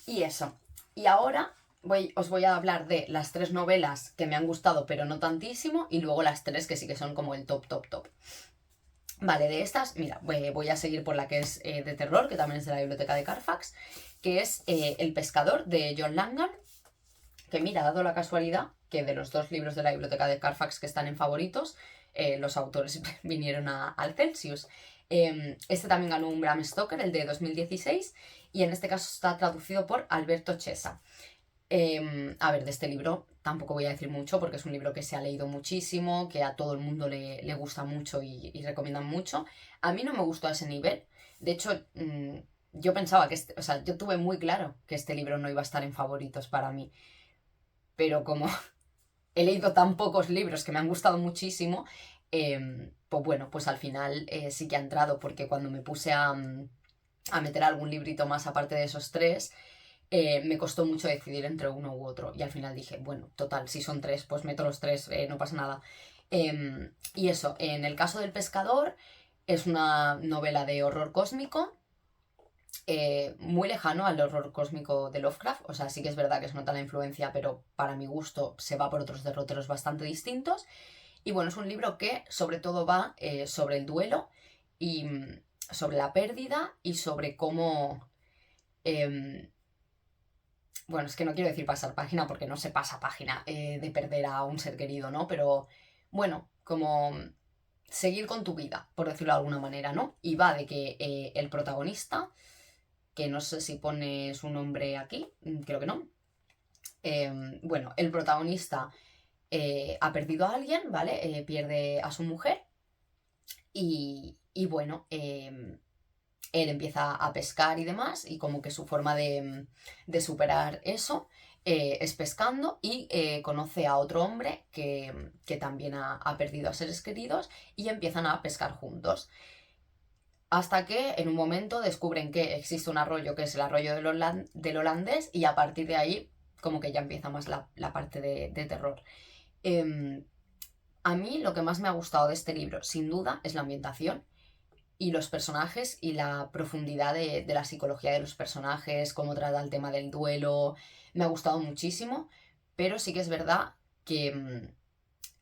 y eso. Y ahora os voy a hablar de las 3 novelas que me han gustado, pero no tantísimo, y luego las 3 que sí que son como el top, top, top. Vale, de estas, mira, voy a seguir por la que es de terror, que también es de la biblioteca de Carfax, que es El pescador, de John Langan, que mira, ha dado la casualidad que de los 2 libros de la biblioteca de Carfax que están en favoritos, los autores vinieron al Celsius. Este también ganó un Bram Stoker, el de 2016, y en este caso está traducido por Alberto Chesa. A ver, de este libro tampoco voy a decir mucho porque es un libro que se ha leído muchísimo, que a todo el mundo le gusta mucho y recomiendan mucho. A mí no me gustó a ese nivel. De hecho, yo pensaba que, o sea, yo tuve muy claro que este libro no iba a estar en favoritos para mí. Pero como he leído tan pocos libros que me han gustado muchísimo, pues bueno, pues al final sí que ha entrado porque cuando me puse a meter algún librito más aparte de esos 3, me costó mucho decidir entre uno u otro. Y al final dije, bueno, total, si son 3, pues meto los 3, no pasa nada. Y eso, en el caso del pescador, es una novela de horror cósmico, muy lejano al horror cósmico de Lovecraft. O sea, sí que es verdad que se nota la influencia, pero para mi gusto se va por otros derroteros bastante distintos. Y bueno, es un libro que sobre todo va sobre el duelo y sobre la pérdida y sobre cómo... bueno, es que no quiero decir pasar página porque no se pasa página de perder a un ser querido, ¿no? Pero bueno, como seguir con tu vida, por decirlo de alguna manera, ¿no? Y va de que el protagonista, que no sé si pone su nombre aquí, creo que no. Bueno, el protagonista ha perdido a alguien, ¿vale? Pierde a su mujer y bueno, él empieza a pescar y demás, y como que su forma de superar eso es pescando y conoce a otro hombre que también ha perdido a seres queridos y empiezan a pescar juntos. Hasta que en un momento descubren que existe un arroyo que es el arroyo del holandés y a partir de ahí como que ya empieza más la parte de terror. A mí lo que más me ha gustado de este libro, sin duda, es la ambientación y los personajes y la profundidad de la psicología de los personajes, cómo trata el tema del duelo. Me ha gustado muchísimo, pero sí que es verdad que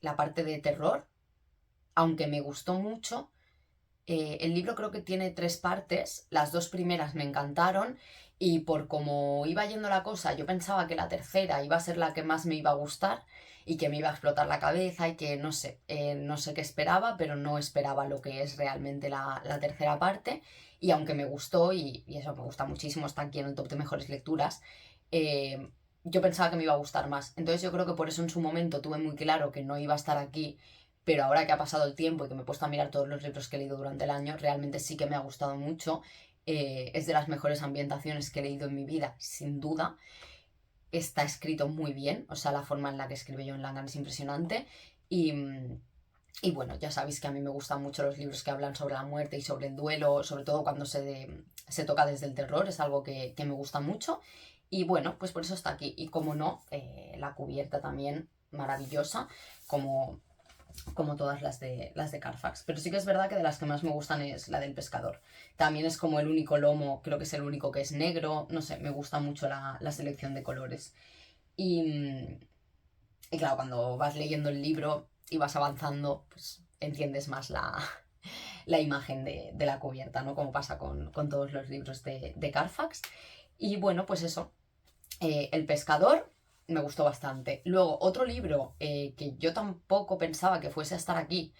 la parte de terror, aunque me gustó mucho, el libro creo que tiene 3 partes, las 2 primeras me encantaron y por cómo iba yendo la cosa yo pensaba que la tercera iba a ser la que más me iba a gustar y que me iba a explotar la cabeza y que no sé qué esperaba, pero no esperaba lo que es realmente la tercera parte y aunque me gustó y eso me gusta muchísimo, está aquí en el top de mejores lecturas, yo pensaba que me iba a gustar más. Entonces yo creo que por eso en su momento tuve muy claro que no iba a estar aquí, pero ahora que ha pasado el tiempo y que me he puesto a mirar todos los libros que he leído durante el año, realmente sí que me ha gustado mucho. Es de las mejores ambientaciones que he leído en mi vida, sin duda. Está escrito muy bien, o sea, la forma en la que escribe John Langan es impresionante. Y, y bueno, ya sabéis que a mí me gustan mucho los libros que hablan sobre la muerte y sobre el duelo, sobre todo cuando se toca desde el terror, es algo que me gusta mucho. Y bueno, pues por eso está aquí. Y como no, la cubierta también maravillosa, como todas las de Carfax. Pero sí que es verdad que de las que más me gustan es la del pescador. También es como el único lomo, creo que es el único que es negro. No sé, me gusta mucho la selección de colores. Y claro, cuando vas leyendo el libro y vas avanzando, pues entiendes más la imagen de la cubierta, ¿no? Como pasa con todos los libros de Carfax. Y bueno, pues eso, El pescador me gustó bastante. Luego, otro libro que yo tampoco pensaba que fuese a estar aquí,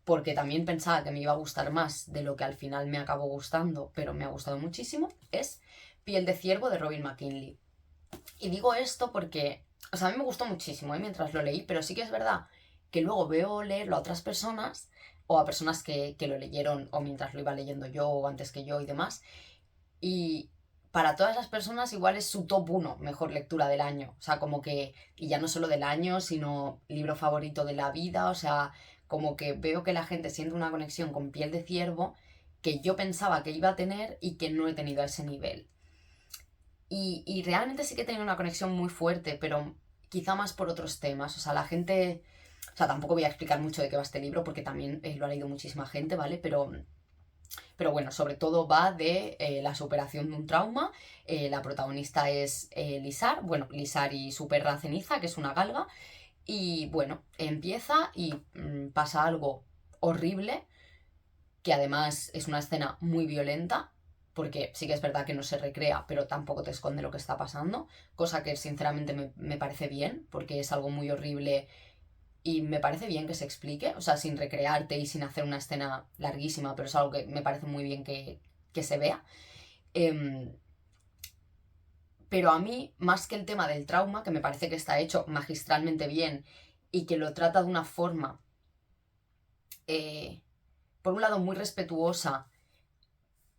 porque también pensaba que me iba a gustar más de lo que al final me acabó gustando, pero me ha gustado muchísimo, es Piel de ciervo de Robin McKinley. Y digo esto porque, o sea, a mí me gustó muchísimo, mientras lo leí, pero sí que es verdad que luego veo leerlo a otras personas, o a personas que lo leyeron, o mientras lo iba leyendo yo, o antes que yo y demás, y para todas las personas igual es su top 1 mejor lectura del año. O sea, como que, y ya no solo del año, sino libro favorito de la vida. O sea, como que veo que la gente siente una conexión con Piel de Ciervo que yo pensaba que iba a tener y que no he tenido a ese nivel. Y realmente sí que he tenido una conexión muy fuerte, pero quizá más por otros temas. O sea, la gente... O sea, tampoco voy a explicar mucho de qué va este libro porque también lo ha leído muchísima gente, ¿vale? Pero bueno, sobre todo va de la superación de un trauma. La protagonista es Lizar, bueno, Lizar y su perra Ceniza, que es una galga. Y bueno, empieza y pasa algo horrible, que además es una escena muy violenta, porque sí que es verdad que no se recrea, pero tampoco te esconde lo que está pasando, cosa que sinceramente me parece bien, porque es algo muy horrible y me parece bien que se explique, o sea, sin recrearte y sin hacer una escena larguísima, pero es algo que me parece muy bien que se vea. Em, pero a mí, más que el tema del trauma, que me parece que está hecho magistralmente bien y que lo trata de una forma, por un lado, muy respetuosa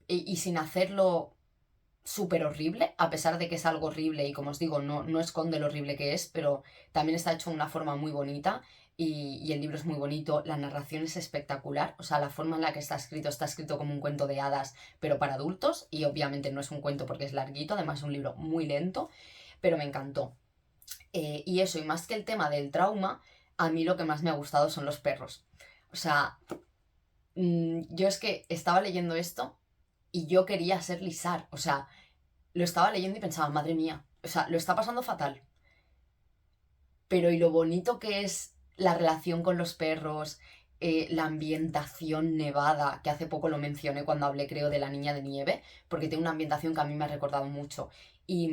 y sin hacerlo súper horrible, a pesar de que es algo horrible y como os digo, no esconde lo horrible que es, pero también está hecho de una forma muy bonita y el libro es muy bonito, la narración es espectacular, o sea, la forma en la que está escrito como un cuento de hadas, pero para adultos, y obviamente no es un cuento porque es larguito, además es un libro muy lento, pero me encantó. Y eso, y más que el tema del trauma, a mí lo que más me ha gustado son los perros. O sea, yo es que estaba leyendo esto y yo quería ser Lizar, o sea, lo estaba leyendo y pensaba, madre mía, o sea, lo está pasando fatal. Pero y lo bonito que es la relación con los perros, la ambientación nevada, que hace poco lo mencioné cuando hablé, creo, de La Niña de Nieve, porque tiene una ambientación que a mí me ha recordado mucho. Y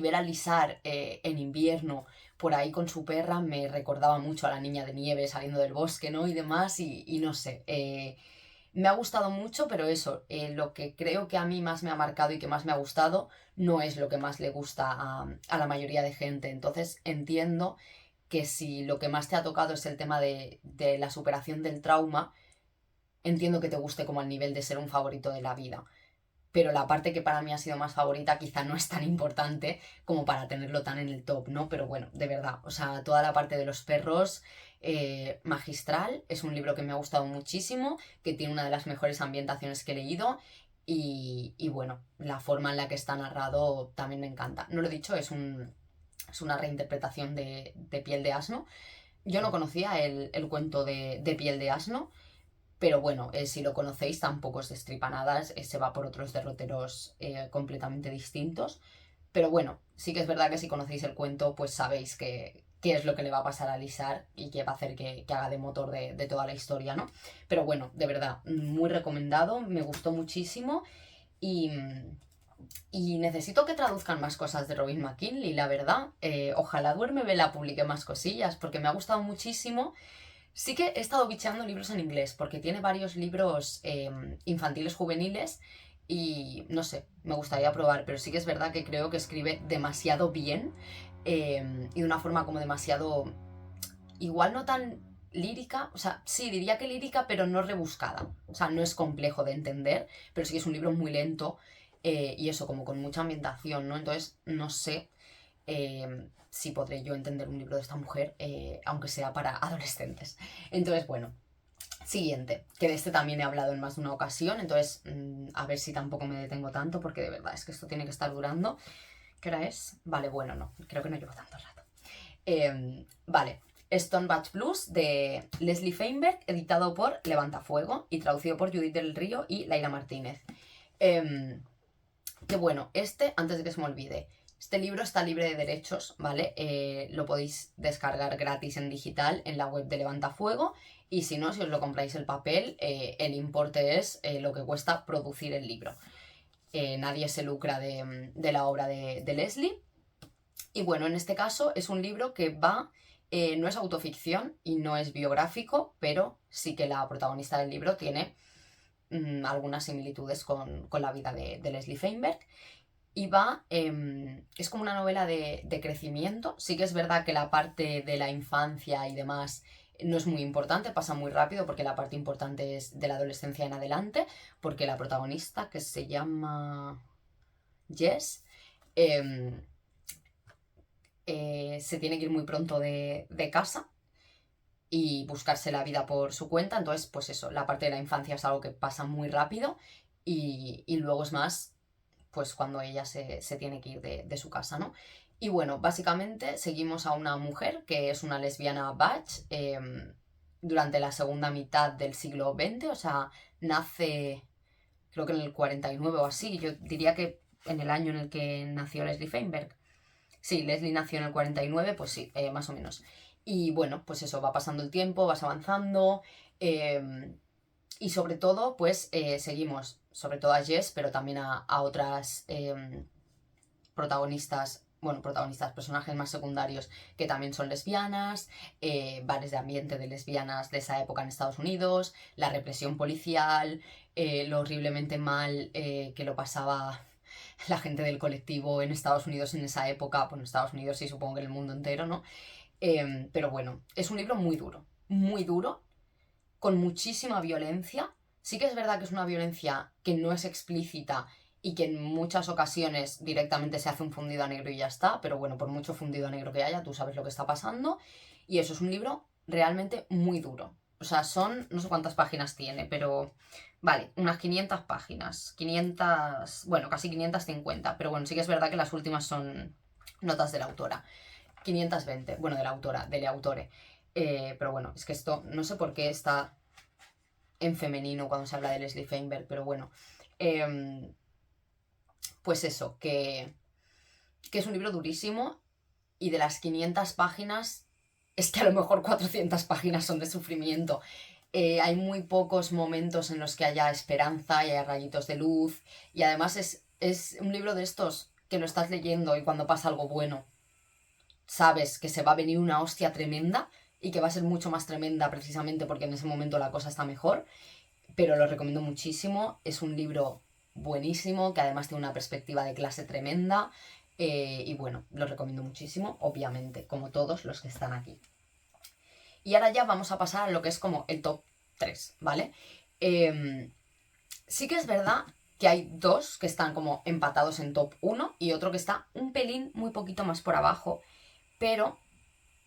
ver a Lizar en invierno por ahí con su perra me recordaba mucho a La Niña de Nieve saliendo del bosque, ¿no? Y demás, y no sé. Me ha gustado mucho, pero eso, lo que creo que a mí más me ha marcado y que más me ha gustado no es lo que más le gusta a la mayoría de gente. Entonces entiendo que si lo que más te ha tocado es el tema de la superación del trauma, entiendo que te guste como al nivel de ser un favorito de la vida. Pero la parte que para mí ha sido más favorita quizá no es tan importante como para tenerlo tan en el top, ¿no? Pero bueno, de verdad, o sea, toda la parte de los perros, magistral, es un libro que me ha gustado muchísimo, que tiene una de las mejores ambientaciones que he leído y bueno, la forma en la que está narrado también me encanta. No lo he dicho, es una reinterpretación de Piel de Asno. Yo no conocía el cuento de Piel de Asno, pero bueno, si lo conocéis tampoco os destripa nada, se va por otros derroteros completamente distintos. Pero bueno, sí que es verdad que si conocéis el cuento, pues sabéis qué es lo que le va a pasar a Lizar y qué va a hacer que haga de motor de toda la historia, ¿no? Pero bueno, de verdad, muy recomendado, me gustó muchísimo y, y necesito que traduzcan más cosas de Robin McKinley, la verdad. Ojalá Duerme Vela publique más cosillas, porque me ha gustado muchísimo. Sí que he estado bicheando libros en inglés, porque tiene varios libros infantiles juveniles y no sé, me gustaría probar, pero sí que es verdad que creo que escribe demasiado bien y de una forma como demasiado, igual no tan lírica, o sea, sí, diría que lírica, pero no rebuscada. O sea, no es complejo de entender, pero sí que es un libro muy lento y eso, como con mucha ambientación, ¿no? Entonces, no sé si podré yo entender un libro de esta mujer, aunque sea para adolescentes. Entonces, bueno, siguiente, que de este también he hablado en más de una ocasión, entonces a ver si tampoco me detengo tanto, porque de verdad es que esto tiene que estar durando. ¿Qué hora es? Vale, bueno, no, creo que no llevo tanto rato. Vale, Stone Batch Blues de Leslie Feinberg, editado por Levantafuego y traducido por Judith del Río y Laira Martínez. Que bueno, antes de que se me olvide, Este libro está libre de derechos, ¿vale? Lo podéis descargar gratis en digital en la web de Levantafuego, y si no, si os lo compráis el papel, el importe es lo que cuesta producir el libro. Nadie se lucra de la obra de Leslie. Y bueno, en este caso es un libro que no es autoficción y no es biográfico, pero sí que la protagonista del libro tiene algunas similitudes con la vida de Leslie Feinberg. Y es como una novela de crecimiento. Sí que es verdad que la parte de la infancia y demás no es muy importante, pasa muy rápido, porque la parte importante es de la adolescencia en adelante, porque la protagonista, que se llama Jess, em, se tiene que ir muy pronto de casa y buscarse la vida por su cuenta. Entonces, pues eso, la parte de la infancia es algo que pasa muy rápido, y luego es más, pues cuando ella se tiene que ir de su casa, ¿no? Y bueno, básicamente seguimos a una mujer que es una lesbiana butch durante la segunda mitad del siglo XX, o sea, nace creo que en el 49 o así. Yo diría que en el año en el que nació Leslie Feinberg. Sí, Leslie nació en el 49, pues sí, más o menos. Y bueno, pues eso, va pasando el tiempo, vas avanzando, y sobre todo, pues seguimos, sobre todo a Jess, pero también a otras protagonistas, bueno, protagonistas, personajes más secundarios que también son lesbianas, bares de ambiente de lesbianas de esa época en Estados Unidos, la represión policial, lo horriblemente mal que lo pasaba la gente del colectivo en Estados Unidos en esa época. Bueno, en Estados Unidos sí, supongo que en el mundo entero, ¿no? Pero bueno, es un libro muy duro, con muchísima violencia. Sí que es verdad que es una violencia que no es explícita y que en muchas ocasiones directamente se hace un fundido a negro y ya está, pero bueno, por mucho fundido a negro que haya, tú sabes lo que está pasando. Y eso es un libro realmente muy duro. O sea, no sé cuántas páginas tiene, pero vale, unas 500 páginas. 500, bueno, casi 550, pero bueno, sí que es verdad que las últimas son notas de la autora. 520, bueno, de la autora, del autore. Pero bueno, es que esto, no sé por qué está en femenino cuando se habla de Leslie Feinberg, pero bueno. Pues eso, que es un libro durísimo, y de las 500 páginas, es que a lo mejor 400 páginas son de sufrimiento. Hay muy pocos momentos en los que haya esperanza y haya rayitos de luz, y además es un libro de estos que lo estás leyendo y cuando pasa algo bueno, sabes que se va a venir una hostia tremenda y que va a ser mucho más tremenda precisamente porque en ese momento la cosa está mejor. Pero lo recomiendo muchísimo. Es un libro buenísimo, que además tiene una perspectiva de clase tremenda. Y bueno, lo recomiendo muchísimo, obviamente, como todos los que están aquí. Y ahora ya vamos a pasar a lo que es como el top 3, ¿vale? Sí que es verdad que hay dos que están como empatados en top 1 y otro que está un pelín muy poquito más por abajo, pero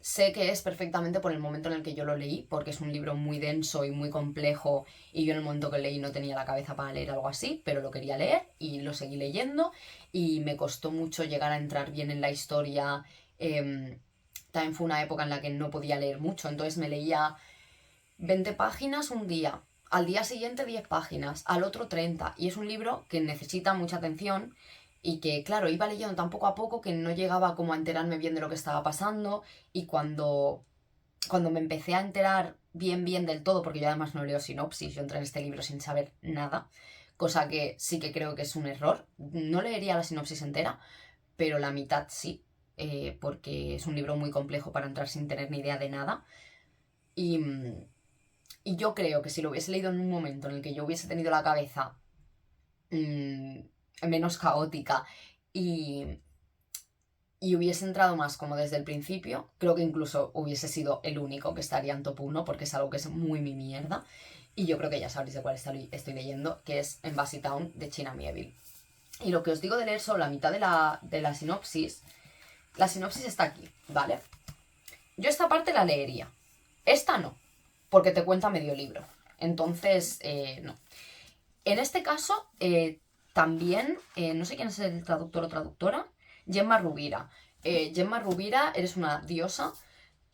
sé que es perfectamente por el momento en el que yo lo leí, porque es un libro muy denso y muy complejo, y yo en el momento que leí no tenía la cabeza para leer algo así, pero lo quería leer y lo seguí leyendo, y me costó mucho llegar a entrar bien en la historia. También fue una época en la que no podía leer mucho, entonces me leía 20 páginas un día, al día siguiente 10 páginas, al otro 30, y es un libro que necesita mucha atención, y que, claro, iba leyendo tan poco a poco que no llegaba como a enterarme bien de lo que estaba pasando. Y cuando me empecé a enterar bien del todo, porque yo además no leo sinopsis, yo entré en este libro sin saber nada, cosa que sí que creo que es un error. No leería la sinopsis entera, pero la mitad sí, porque es un libro muy complejo para entrar sin tener ni idea de nada. Y, y yo creo que si lo hubiese leído en un momento en el que yo hubiese tenido la cabeza mmm, menos caótica, y, y hubiese entrado más como desde el principio, creo que incluso hubiese sido el único que estaría en top 1, porque es algo que es muy mi mierda. Y yo creo que ya sabréis de cuál estoy leyendo, que es Embassy Town, de China Miéville. Y lo que os digo de leer solo la mitad de la sinopsis, la sinopsis está aquí, ¿vale? Yo esta parte la leería. Esta no, porque te cuenta medio libro. Entonces, no. En este caso, también, no sé quién es el traductor o traductora, Gemma Rubira. Gemma Rubira, eres una diosa,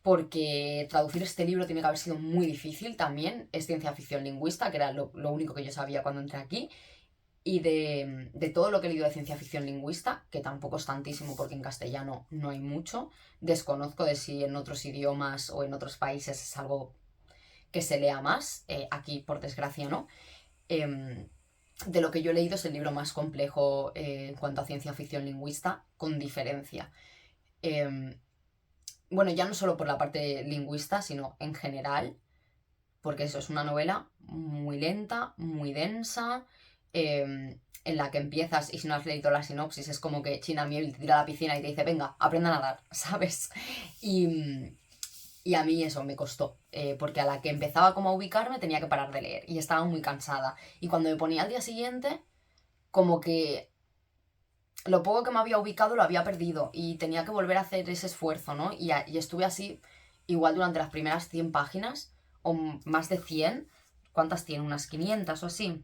porque traducir este libro tiene que haber sido muy difícil también. Es ciencia ficción lingüista, que era lo único que yo sabía cuando entré aquí. y de todo lo que he leído de ciencia ficción lingüista, que tampoco es tantísimo porque en castellano no hay mucho, desconozco de si en otros idiomas o en otros países es algo que se lea más, aquí por desgracia no. De lo que yo he leído es el libro más complejo en cuanto a ciencia ficción lingüista, con diferencia. Bueno, ya no solo por la parte lingüista, sino en general, porque eso es una novela muy lenta, muy densa, en la que empiezas y si no has leído la sinopsis es como que China Miel te tira a la piscina y te dice, venga, aprenda a nadar, ¿sabes? Y a mí eso me costó, porque a la que empezaba como a ubicarme tenía que parar de leer y estaba muy cansada. Y cuando me ponía al día siguiente, como que lo poco que me había ubicado lo había perdido y tenía que volver a hacer ese esfuerzo, ¿no? Y estuve así igual durante las primeras 100 páginas o más de 100. ¿Cuántas tiene? Unas 500 o así.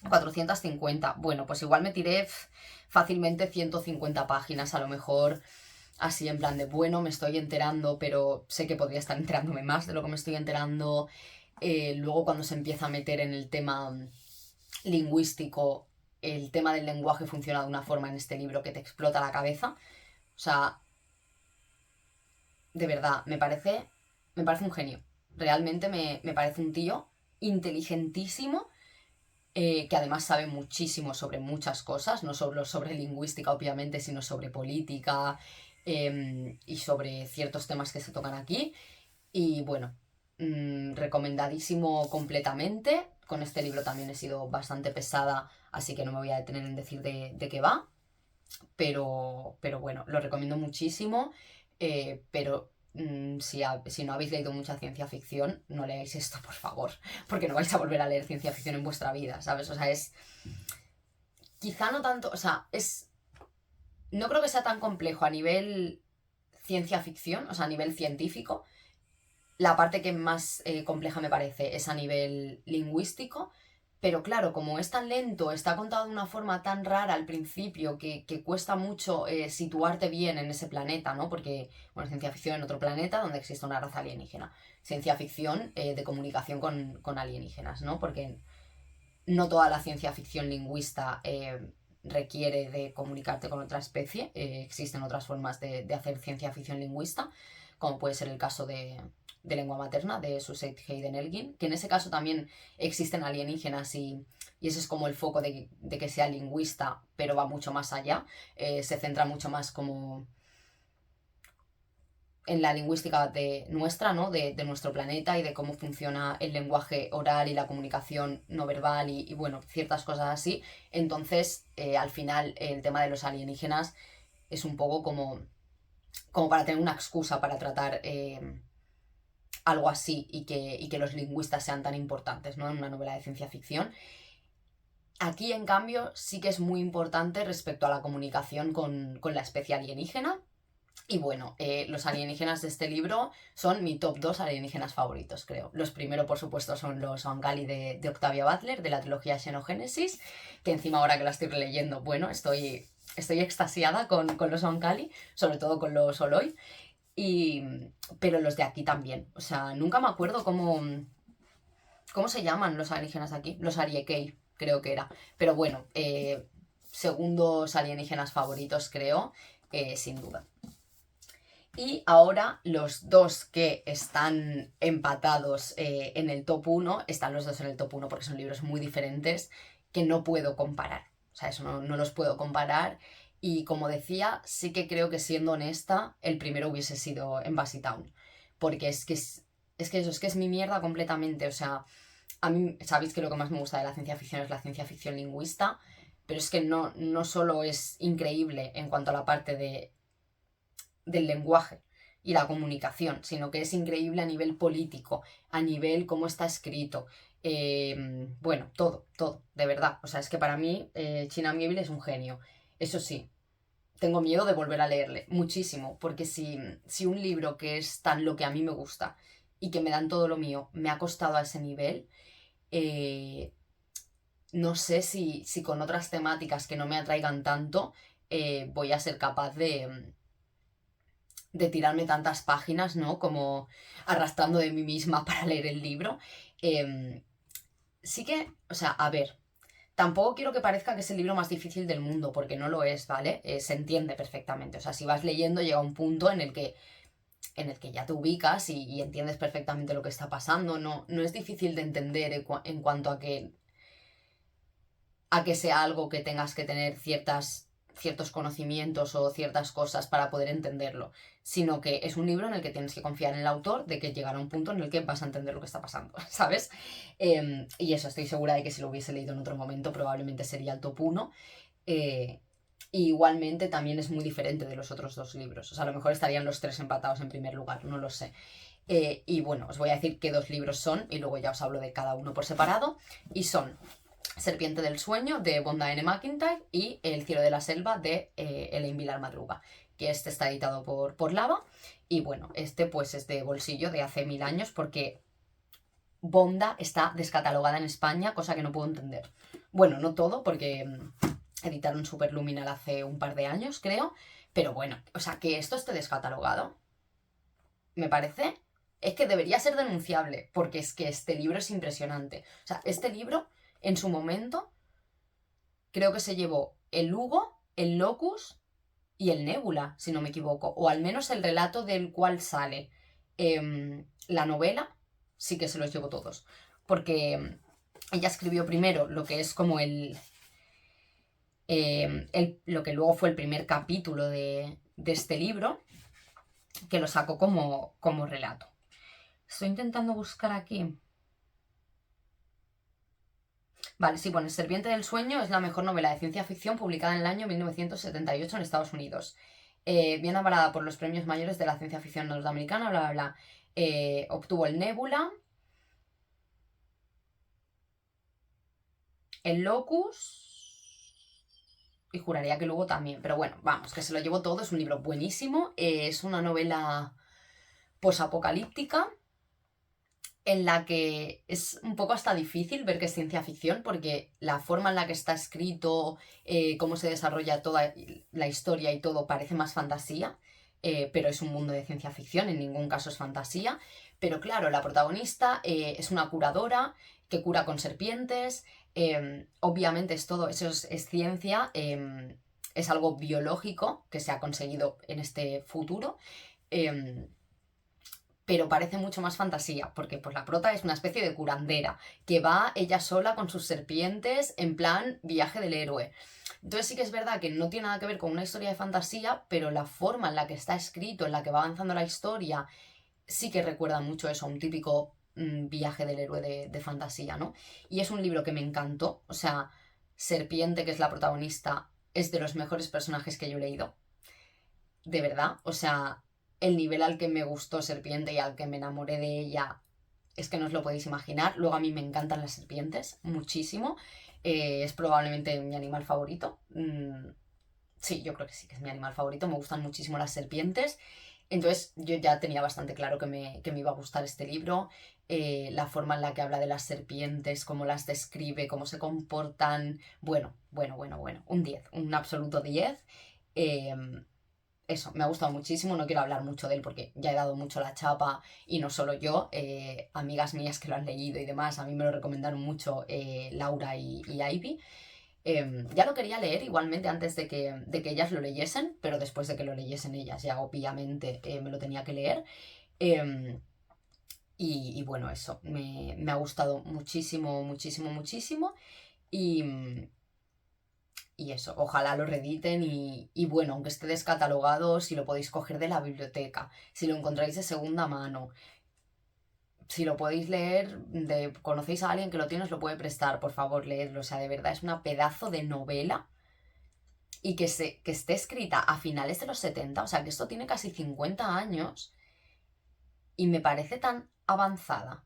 450. Bueno, pues igual me tiré fácilmente 150 páginas, a lo mejor así en plan de, bueno, me estoy enterando, pero sé que podría estar enterándome más de lo que me estoy enterando. Luego cuando se empieza a meter en el tema lingüístico, el tema del lenguaje funciona de una forma en este libro que te explota la cabeza. O sea, de verdad, me parece un genio. Realmente me parece un tío inteligentísimo, que además sabe muchísimo sobre muchas cosas, no solo sobre lingüística, obviamente, sino sobre política, y sobre ciertos temas que se tocan aquí. Y bueno, recomendadísimo completamente. Con este libro también he sido bastante pesada, así que no me voy a detener en decir de qué va. Pero bueno, lo recomiendo muchísimo. Pero si no habéis leído mucha ciencia ficción, no leáis esto, por favor. Porque no vais a volver a leer ciencia ficción en vuestra vida, ¿sabes? O sea, es... Quizá no tanto... O sea, es... No creo que sea tan complejo a nivel ciencia ficción, o sea, a nivel científico. La parte que más compleja me parece es a nivel lingüístico, pero claro, como es tan lento, está contado de una forma tan rara al principio que cuesta mucho situarte bien en ese planeta, ¿no? Porque, bueno, ciencia ficción en otro planeta donde existe una raza alienígena. Ciencia ficción de comunicación con alienígenas, ¿no? Porque no toda la ciencia ficción lingüista requiere de comunicarte con otra especie. Existen otras formas de hacer ciencia ficción lingüista, como puede ser el caso de lengua materna, de Susaid Hayden Elgin, que en ese caso también existen alienígenas y ese es como el foco de que sea lingüista, pero va mucho más allá. Se centra mucho más como en la lingüística de nuestra, ¿no? De nuestro planeta y de cómo funciona el lenguaje oral y la comunicación no verbal y bueno, ciertas cosas así. Entonces, al final, el tema de los alienígenas es un poco como para tener una excusa para tratar algo así y que los lingüistas sean tan importantes, ¿no? En una novela de ciencia ficción. Aquí, en cambio, sí que es muy importante respecto a la comunicación con la especie alienígena. Y bueno, los alienígenas de este libro son mi top 2 alienígenas favoritos, creo. Los primeros, por supuesto, son los Oankali de Octavia Butler, de la trilogía Xenogénesis, que encima ahora que la estoy releyendo, bueno, estoy extasiada con los Oankali, sobre todo con los Oloi. Y, pero los de aquí también. O sea, nunca me acuerdo cómo se llaman los alienígenas aquí. Los Ariekei, creo que era. Pero bueno, segundos alienígenas favoritos, creo, sin duda. Y ahora los dos que están empatados en el top 1, están los dos en el top 1 porque son libros muy diferentes que no puedo comparar. O sea, eso no los puedo comparar. Y como decía, sí que creo que siendo honesta, el primero hubiese sido Embassy Town. Porque es que es mi mierda completamente. O sea, a mí, sabéis que lo que más me gusta de la ciencia ficción es la ciencia ficción lingüista, pero es que no solo es increíble en cuanto a la parte del lenguaje y la comunicación, sino que es increíble a nivel político, a nivel cómo está escrito. Bueno, todo, de verdad. O sea, es que para mí China Miéville es un genio. Eso sí, tengo miedo de volver a leerle, muchísimo, porque si un libro que es tan lo que a mí me gusta y que me dan todo lo mío, me ha costado a ese nivel, eh, no sé si con otras temáticas que no me atraigan tanto, voy a ser capaz de tirarme tantas páginas, ¿no? Como arrastrando de mí misma para leer el libro. Sí que, o sea, a ver, Tampoco quiero que parezca que es el libro más difícil del mundo, porque no lo es, ¿vale? Se entiende perfectamente. O sea, si vas leyendo llega un punto en el que ya te ubicas y entiendes perfectamente lo que está pasando. No, no es difícil de entender en cuanto a que sea algo que tengas que tener ciertos conocimientos o ciertas cosas para poder entenderlo, sino que es un libro en el que tienes que confiar en el autor de que llegará un punto en el que vas a entender lo que está pasando, ¿sabes? Y eso, estoy segura de que si lo hubiese leído en otro momento probablemente sería el top 1. Y igualmente también es muy diferente de los otros dos libros. O sea, a lo mejor estarían los tres empatados en primer lugar, no lo sé. Y bueno, os voy a decir qué dos libros son y luego ya os hablo de cada uno por separado. Y son Serpiente del sueño, de Vonda N. McIntyre, y El cielo de la selva, de Elaine Vilar Madruga, que este está editado por Lava. Y bueno, este pues es de bolsillo de hace 1000 años, porque Vonda está descatalogada en España, cosa que no puedo entender. Bueno, no todo, porque editaron Superluminal hace un par de años, creo. Pero bueno, o sea, que esto esté descatalogado, me parece, es que debería ser denunciable, porque es que este libro es impresionante. O sea, este libro, en su momento, creo que se llevó el Hugo, el Locus y el Nébula, si no me equivoco. O al menos el relato del cual sale la novela, sí que se los llevó todos. Porque ella escribió primero lo que es como lo que luego fue el primer capítulo de este libro, que lo sacó como relato. Estoy intentando buscar aquí. Vale, sí, bueno, Serpiente del sueño es la mejor novela de ciencia ficción publicada en el año 1978 en Estados Unidos. Bien avalada por los premios mayores de la ciencia ficción norteamericana, bla, bla, bla. Obtuvo el Nebula, el Locus, y juraría que luego también. Pero bueno, vamos, que se lo llevó todo. Es un libro buenísimo. Es una novela posapocalíptica en la que es un poco hasta difícil ver que es ciencia ficción, porque la forma en la que está escrito, cómo se desarrolla toda la historia y todo, parece más fantasía, pero es un mundo de ciencia ficción, en ningún caso es fantasía. Pero claro, la protagonista es una curadora que cura con serpientes. Obviamente es todo, eso es ciencia, es algo biológico que se ha conseguido en este futuro. em, pero parece mucho más fantasía, porque pues la prota es una especie de curandera, que va ella sola con sus serpientes en plan viaje del héroe. Entonces sí que es verdad que no tiene nada que ver con una historia de fantasía, pero la forma en la que está escrito, en la que va avanzando la historia, sí que recuerda mucho eso, a un típico viaje del héroe de fantasía, ¿no? Y es un libro que me encantó, o sea, Serpiente, que es la protagonista, es de los mejores personajes que yo he leído, de verdad, o sea, el nivel al que me gustó Serpiente y al que me enamoré de ella es que no os lo podéis imaginar. Luego a mí me encantan las serpientes, muchísimo. Es probablemente mi animal favorito. Sí, yo creo que sí, que es mi animal favorito. Me gustan muchísimo las serpientes. Entonces yo ya tenía bastante claro que me iba a gustar este libro. La forma en la que habla de las serpientes, cómo las describe, cómo se comportan. Bueno, bueno, bueno, bueno. Un 10, un absoluto 10. Eh, Eso, me ha gustado muchísimo, no quiero hablar mucho de él porque ya he dado mucho la chapa y no solo yo, amigas mías que lo han leído y demás, a mí me lo recomendaron mucho Laura y Ivy. Ya lo quería leer igualmente antes de que ellas lo leyesen, pero después de que lo leyesen ellas ya obviamente me lo tenía que leer. Em, y bueno, eso, me ha gustado muchísimo, muchísimo, muchísimo. Y, y eso, ojalá lo reediten y bueno, aunque esté descatalogado, si lo podéis coger de la biblioteca, si lo encontráis de segunda mano, si lo podéis leer, conocéis a alguien que lo tiene, os lo puede prestar, por favor, leedlo. O sea, de verdad, es una pedazo de novela y que esté escrita a finales de los 70, o sea, que esto tiene casi 50 años y me parece tan avanzada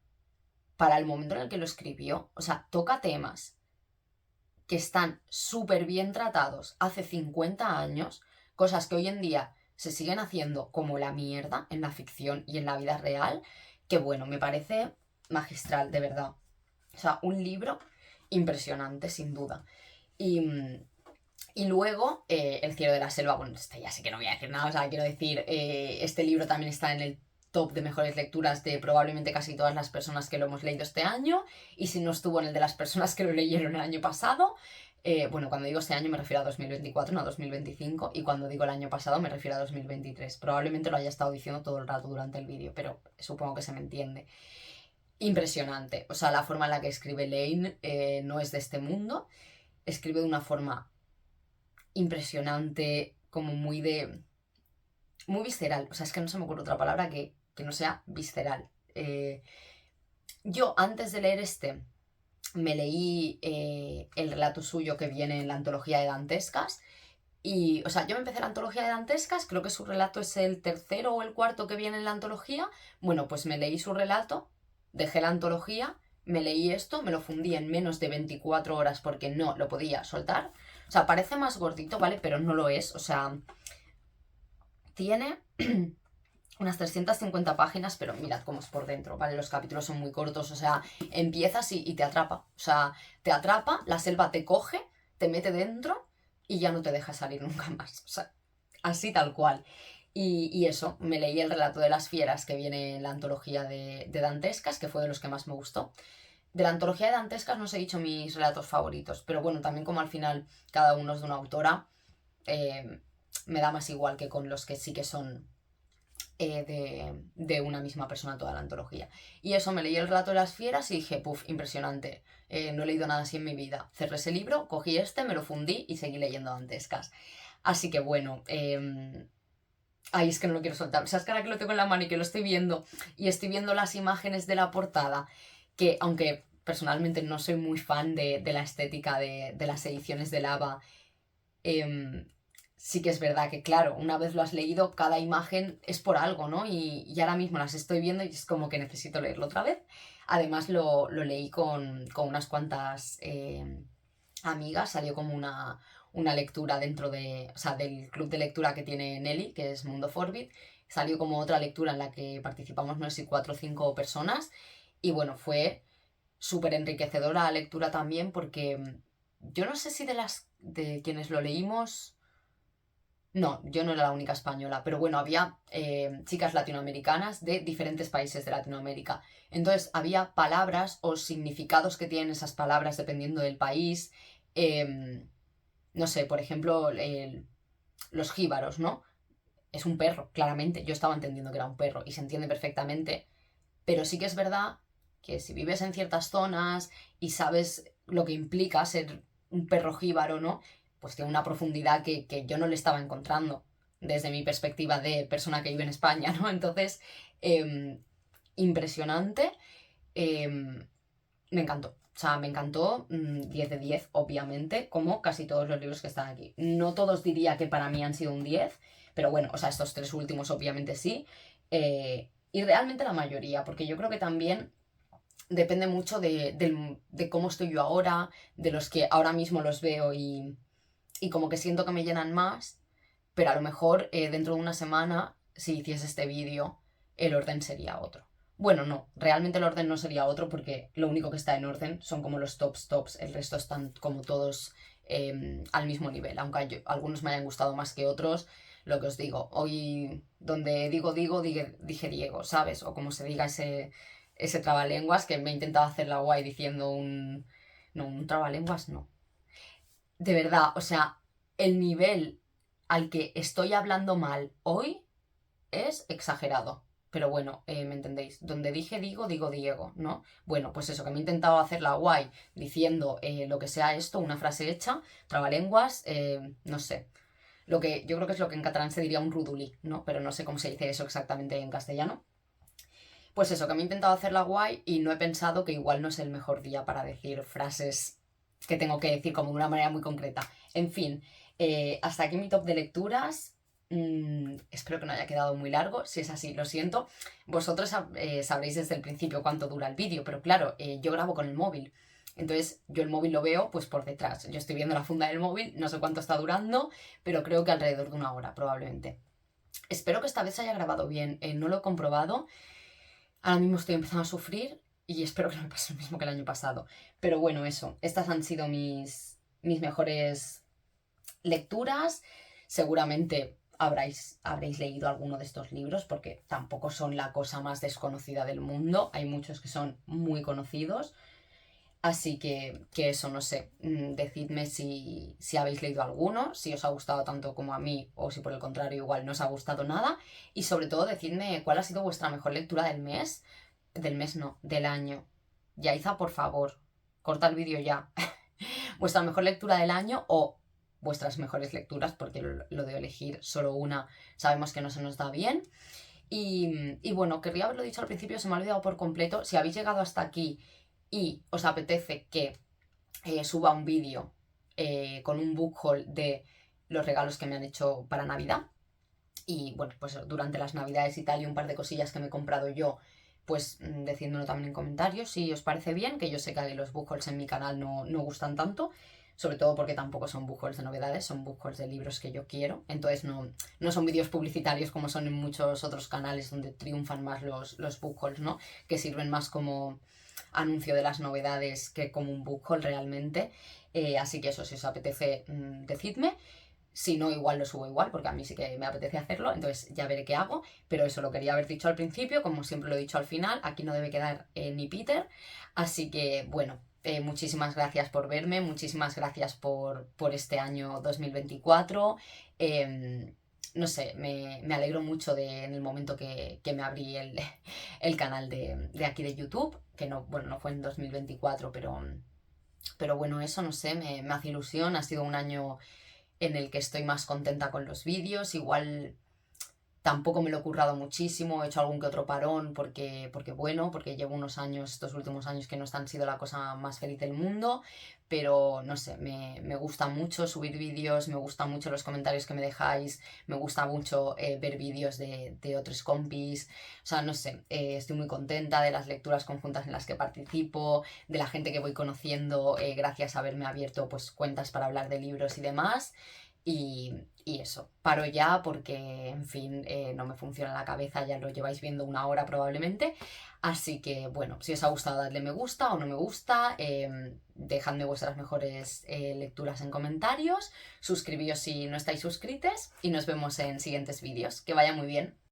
para el momento en el que lo escribió. O sea, toca temas que están súper bien tratados hace 50 años, cosas que hoy en día se siguen haciendo como la mierda en la ficción y en la vida real, que bueno, me parece magistral, de verdad. O sea, un libro impresionante, sin duda. Y luego, El cielo de la selva, bueno, este ya sí que no voy a decir nada, o sea, quiero decir, este libro también está en el top de mejores lecturas de probablemente casi todas las personas que lo hemos leído este año, y si no estuvo en el de las personas que lo leyeron el año pasado. Bueno, cuando digo este año me refiero a 2024, no a 2025, y cuando digo el año pasado me refiero a 2023. Probablemente lo haya estado diciendo todo el rato durante el vídeo, pero supongo que se me entiende. Impresionante, o sea, la forma en la que escribe Lane no es de este mundo. Escribe de una forma impresionante, como muy visceral, o sea, es que no se me ocurre otra palabra que no sea visceral. Yo antes de leer me leí el relato suyo que viene en la antología de Dantescas. Y, o sea, yo me empecé la antología de Dantescas, creo que su relato es el tercero o el cuarto que viene en la antología. Bueno, pues me leí su relato, dejé la antología, me leí esto, me lo fundí en menos de 24 horas porque no lo podía soltar. O sea, parece más gordito, ¿vale? Pero no lo es, o sea, tiene unas 350 páginas, pero mirad cómo es por dentro, ¿vale? Los capítulos son muy cortos, o sea, empiezas y te atrapa. O sea, te atrapa, la selva te coge, te mete dentro y ya no te deja salir nunca más. O sea, así tal cual. Y eso, me leí el relato de las fieras que viene en la antología de Dantescas, que fue de los que más me gustó. De la antología de Dantescas no os he dicho mis relatos favoritos, pero bueno, también como al final cada uno es de una autora, me da más igual que con los que sí que son de una misma persona toda la antología. Y eso, me leí el relato de las fieras y dije, puf, impresionante. No he leído nada así en mi vida. Cerré ese libro, cogí me lo fundí y seguí leyendo Dantescas. Así que bueno, ay, es que no lo quiero soltar. O sea, es que ahora que lo tengo en la mano y que lo estoy viendo y estoy viendo las imágenes de la portada, que aunque personalmente no soy muy fan de la estética de las ediciones de Lava, sí que es verdad que, claro, una vez lo has leído, cada imagen es por algo, ¿no? Y ahora mismo las estoy viendo y es como que necesito leerlo otra vez. Además lo leí con unas cuantas amigas, salió como una lectura dentro o sea, del club de lectura que tiene Nelly, que es Mundo Forbid. Salió como otra lectura en la que participamos, no sé si 4 o 5 personas. Y bueno, fue súper enriquecedora la lectura también porque yo no sé si de quienes lo leímos. No, yo no era la única española, pero bueno, había chicas latinoamericanas de diferentes países de Latinoamérica. Entonces había palabras o significados que tienen esas palabras dependiendo del país. No sé, por ejemplo, los jíbaros, ¿no? Es un perro, claramente. Yo estaba entendiendo que era un perro y se entiende perfectamente. Pero sí que es verdad que si vives en ciertas zonas y sabes lo que implica ser un perro jíbaro, ¿no? Pues tiene una profundidad que yo no le estaba encontrando desde mi perspectiva de persona que vive en España, ¿no? Entonces, impresionante. Me encantó. O sea, me encantó 10 de 10, obviamente, como casi todos los libros que están aquí. No todos diría que para mí han sido un 10, pero bueno, o sea, estos 3 últimos obviamente sí. Y realmente la mayoría, porque yo creo que también depende mucho de cómo estoy yo ahora, de los que ahora mismo los veo y como que siento que me llenan más, pero a lo mejor dentro de una semana, si hiciese este vídeo, el orden sería otro. Bueno, no, realmente el orden no sería otro porque lo único que está en orden son como los tops, el resto están como todos al mismo nivel, aunque algunos me hayan gustado más que otros. Lo que os digo, hoy donde dije Diego, ¿sabes? O como se diga ese trabalenguas que me he intentado hacer la guay diciendo No, un trabalenguas no. De verdad, o sea, el nivel al que estoy hablando mal hoy es exagerado. Pero bueno, me entendéis. Donde dije digo Diego, ¿no? Bueno, pues eso, que me he intentado hacer la guay diciendo lo que sea esto, una frase hecha, trabalenguas, no sé. Lo que yo creo que es lo que en catalán se diría un rudulí, ¿no? Pero no sé cómo se dice eso exactamente en castellano. Pues eso, que me he intentado hacer la guay y no he pensado que igual no es el mejor día para decir frases que tengo que decir como de una manera muy concreta. En fin, hasta aquí mi top de lecturas. Espero que no haya quedado muy largo. Si es así, lo siento. Vosotros sabréis desde el principio cuánto dura el vídeo, pero claro, yo grabo con el móvil. Entonces yo el móvil lo veo pues por detrás. Yo estoy viendo la funda del móvil, no sé cuánto está durando, pero creo que alrededor de 1 hora probablemente. Espero que esta vez se haya grabado bien. No lo he comprobado. Ahora mismo estoy empezando a sufrir y espero que no me pase lo mismo que el año pasado. Pero bueno, eso. Estas han sido mis mejores lecturas. Seguramente habréis leído alguno de estos libros, porque tampoco son la cosa más desconocida del mundo. Hay muchos que son muy conocidos. Así que eso, no sé, decidme si habéis leído alguno, si os ha gustado tanto como a mí o si por el contrario igual no os ha gustado nada. Y sobre todo decidme cuál ha sido vuestra mejor lectura del mes no, del año. Yaiza, por favor, corta el vídeo ya. Vuestra mejor lectura del año o vuestras mejores lecturas, porque lo de elegir solo una sabemos que no se nos da bien. Y bueno, querría haberlo dicho al principio, se me ha olvidado por completo. Si habéis llegado hasta aquí y os apetece que suba un vídeo con un book haul de los regalos que me han hecho para Navidad, y bueno, pues durante las Navidades y tal, y un par de cosillas que me he comprado yo, pues decídmelo también en comentarios si os parece bien, que yo sé que los book hauls en mi canal no gustan tanto, sobre todo porque tampoco son book hauls de novedades, son book hauls de libros que yo quiero, entonces no son vídeos publicitarios como son en muchos otros canales donde triunfan más los book hauls, ¿no? Que sirven más como anuncio de las novedades que como un book haul realmente. Así que eso, si os apetece, decidme. Si no, igual lo subo igual, porque a mí sí que me apetece hacerlo, entonces ya veré qué hago. Pero eso lo quería haber dicho al principio, como siempre lo he dicho al final, aquí no debe quedar ni Peter. Así que bueno, muchísimas gracias por verme, muchísimas gracias por este año 2024. No sé, me alegro mucho en el momento que me abrí el canal de aquí de YouTube, que no, bueno, no fue en 2024, pero bueno, eso no sé, me hace ilusión, ha sido un año en el que estoy más contenta con los vídeos, igual tampoco me lo he currado muchísimo, he hecho algún que otro parón porque llevo unos años, estos últimos años que no han sido la cosa más feliz del mundo, pero no sé, me gusta mucho subir vídeos, me gustan mucho los comentarios que me dejáis, me gusta mucho ver vídeos de otros compis, o sea, no sé, estoy muy contenta de las lecturas conjuntas en las que participo, de la gente que voy conociendo gracias a haberme abierto pues cuentas para hablar de libros y demás. Y eso, paro ya porque, en fin, no me funciona la cabeza, ya lo lleváis viendo una hora probablemente. Así que, bueno, si os ha gustado, dadle me gusta o no me gusta, dejadme vuestras mejores lecturas en comentarios, suscribíos si no estáis suscritos y nos vemos en siguientes vídeos. Que vaya muy bien.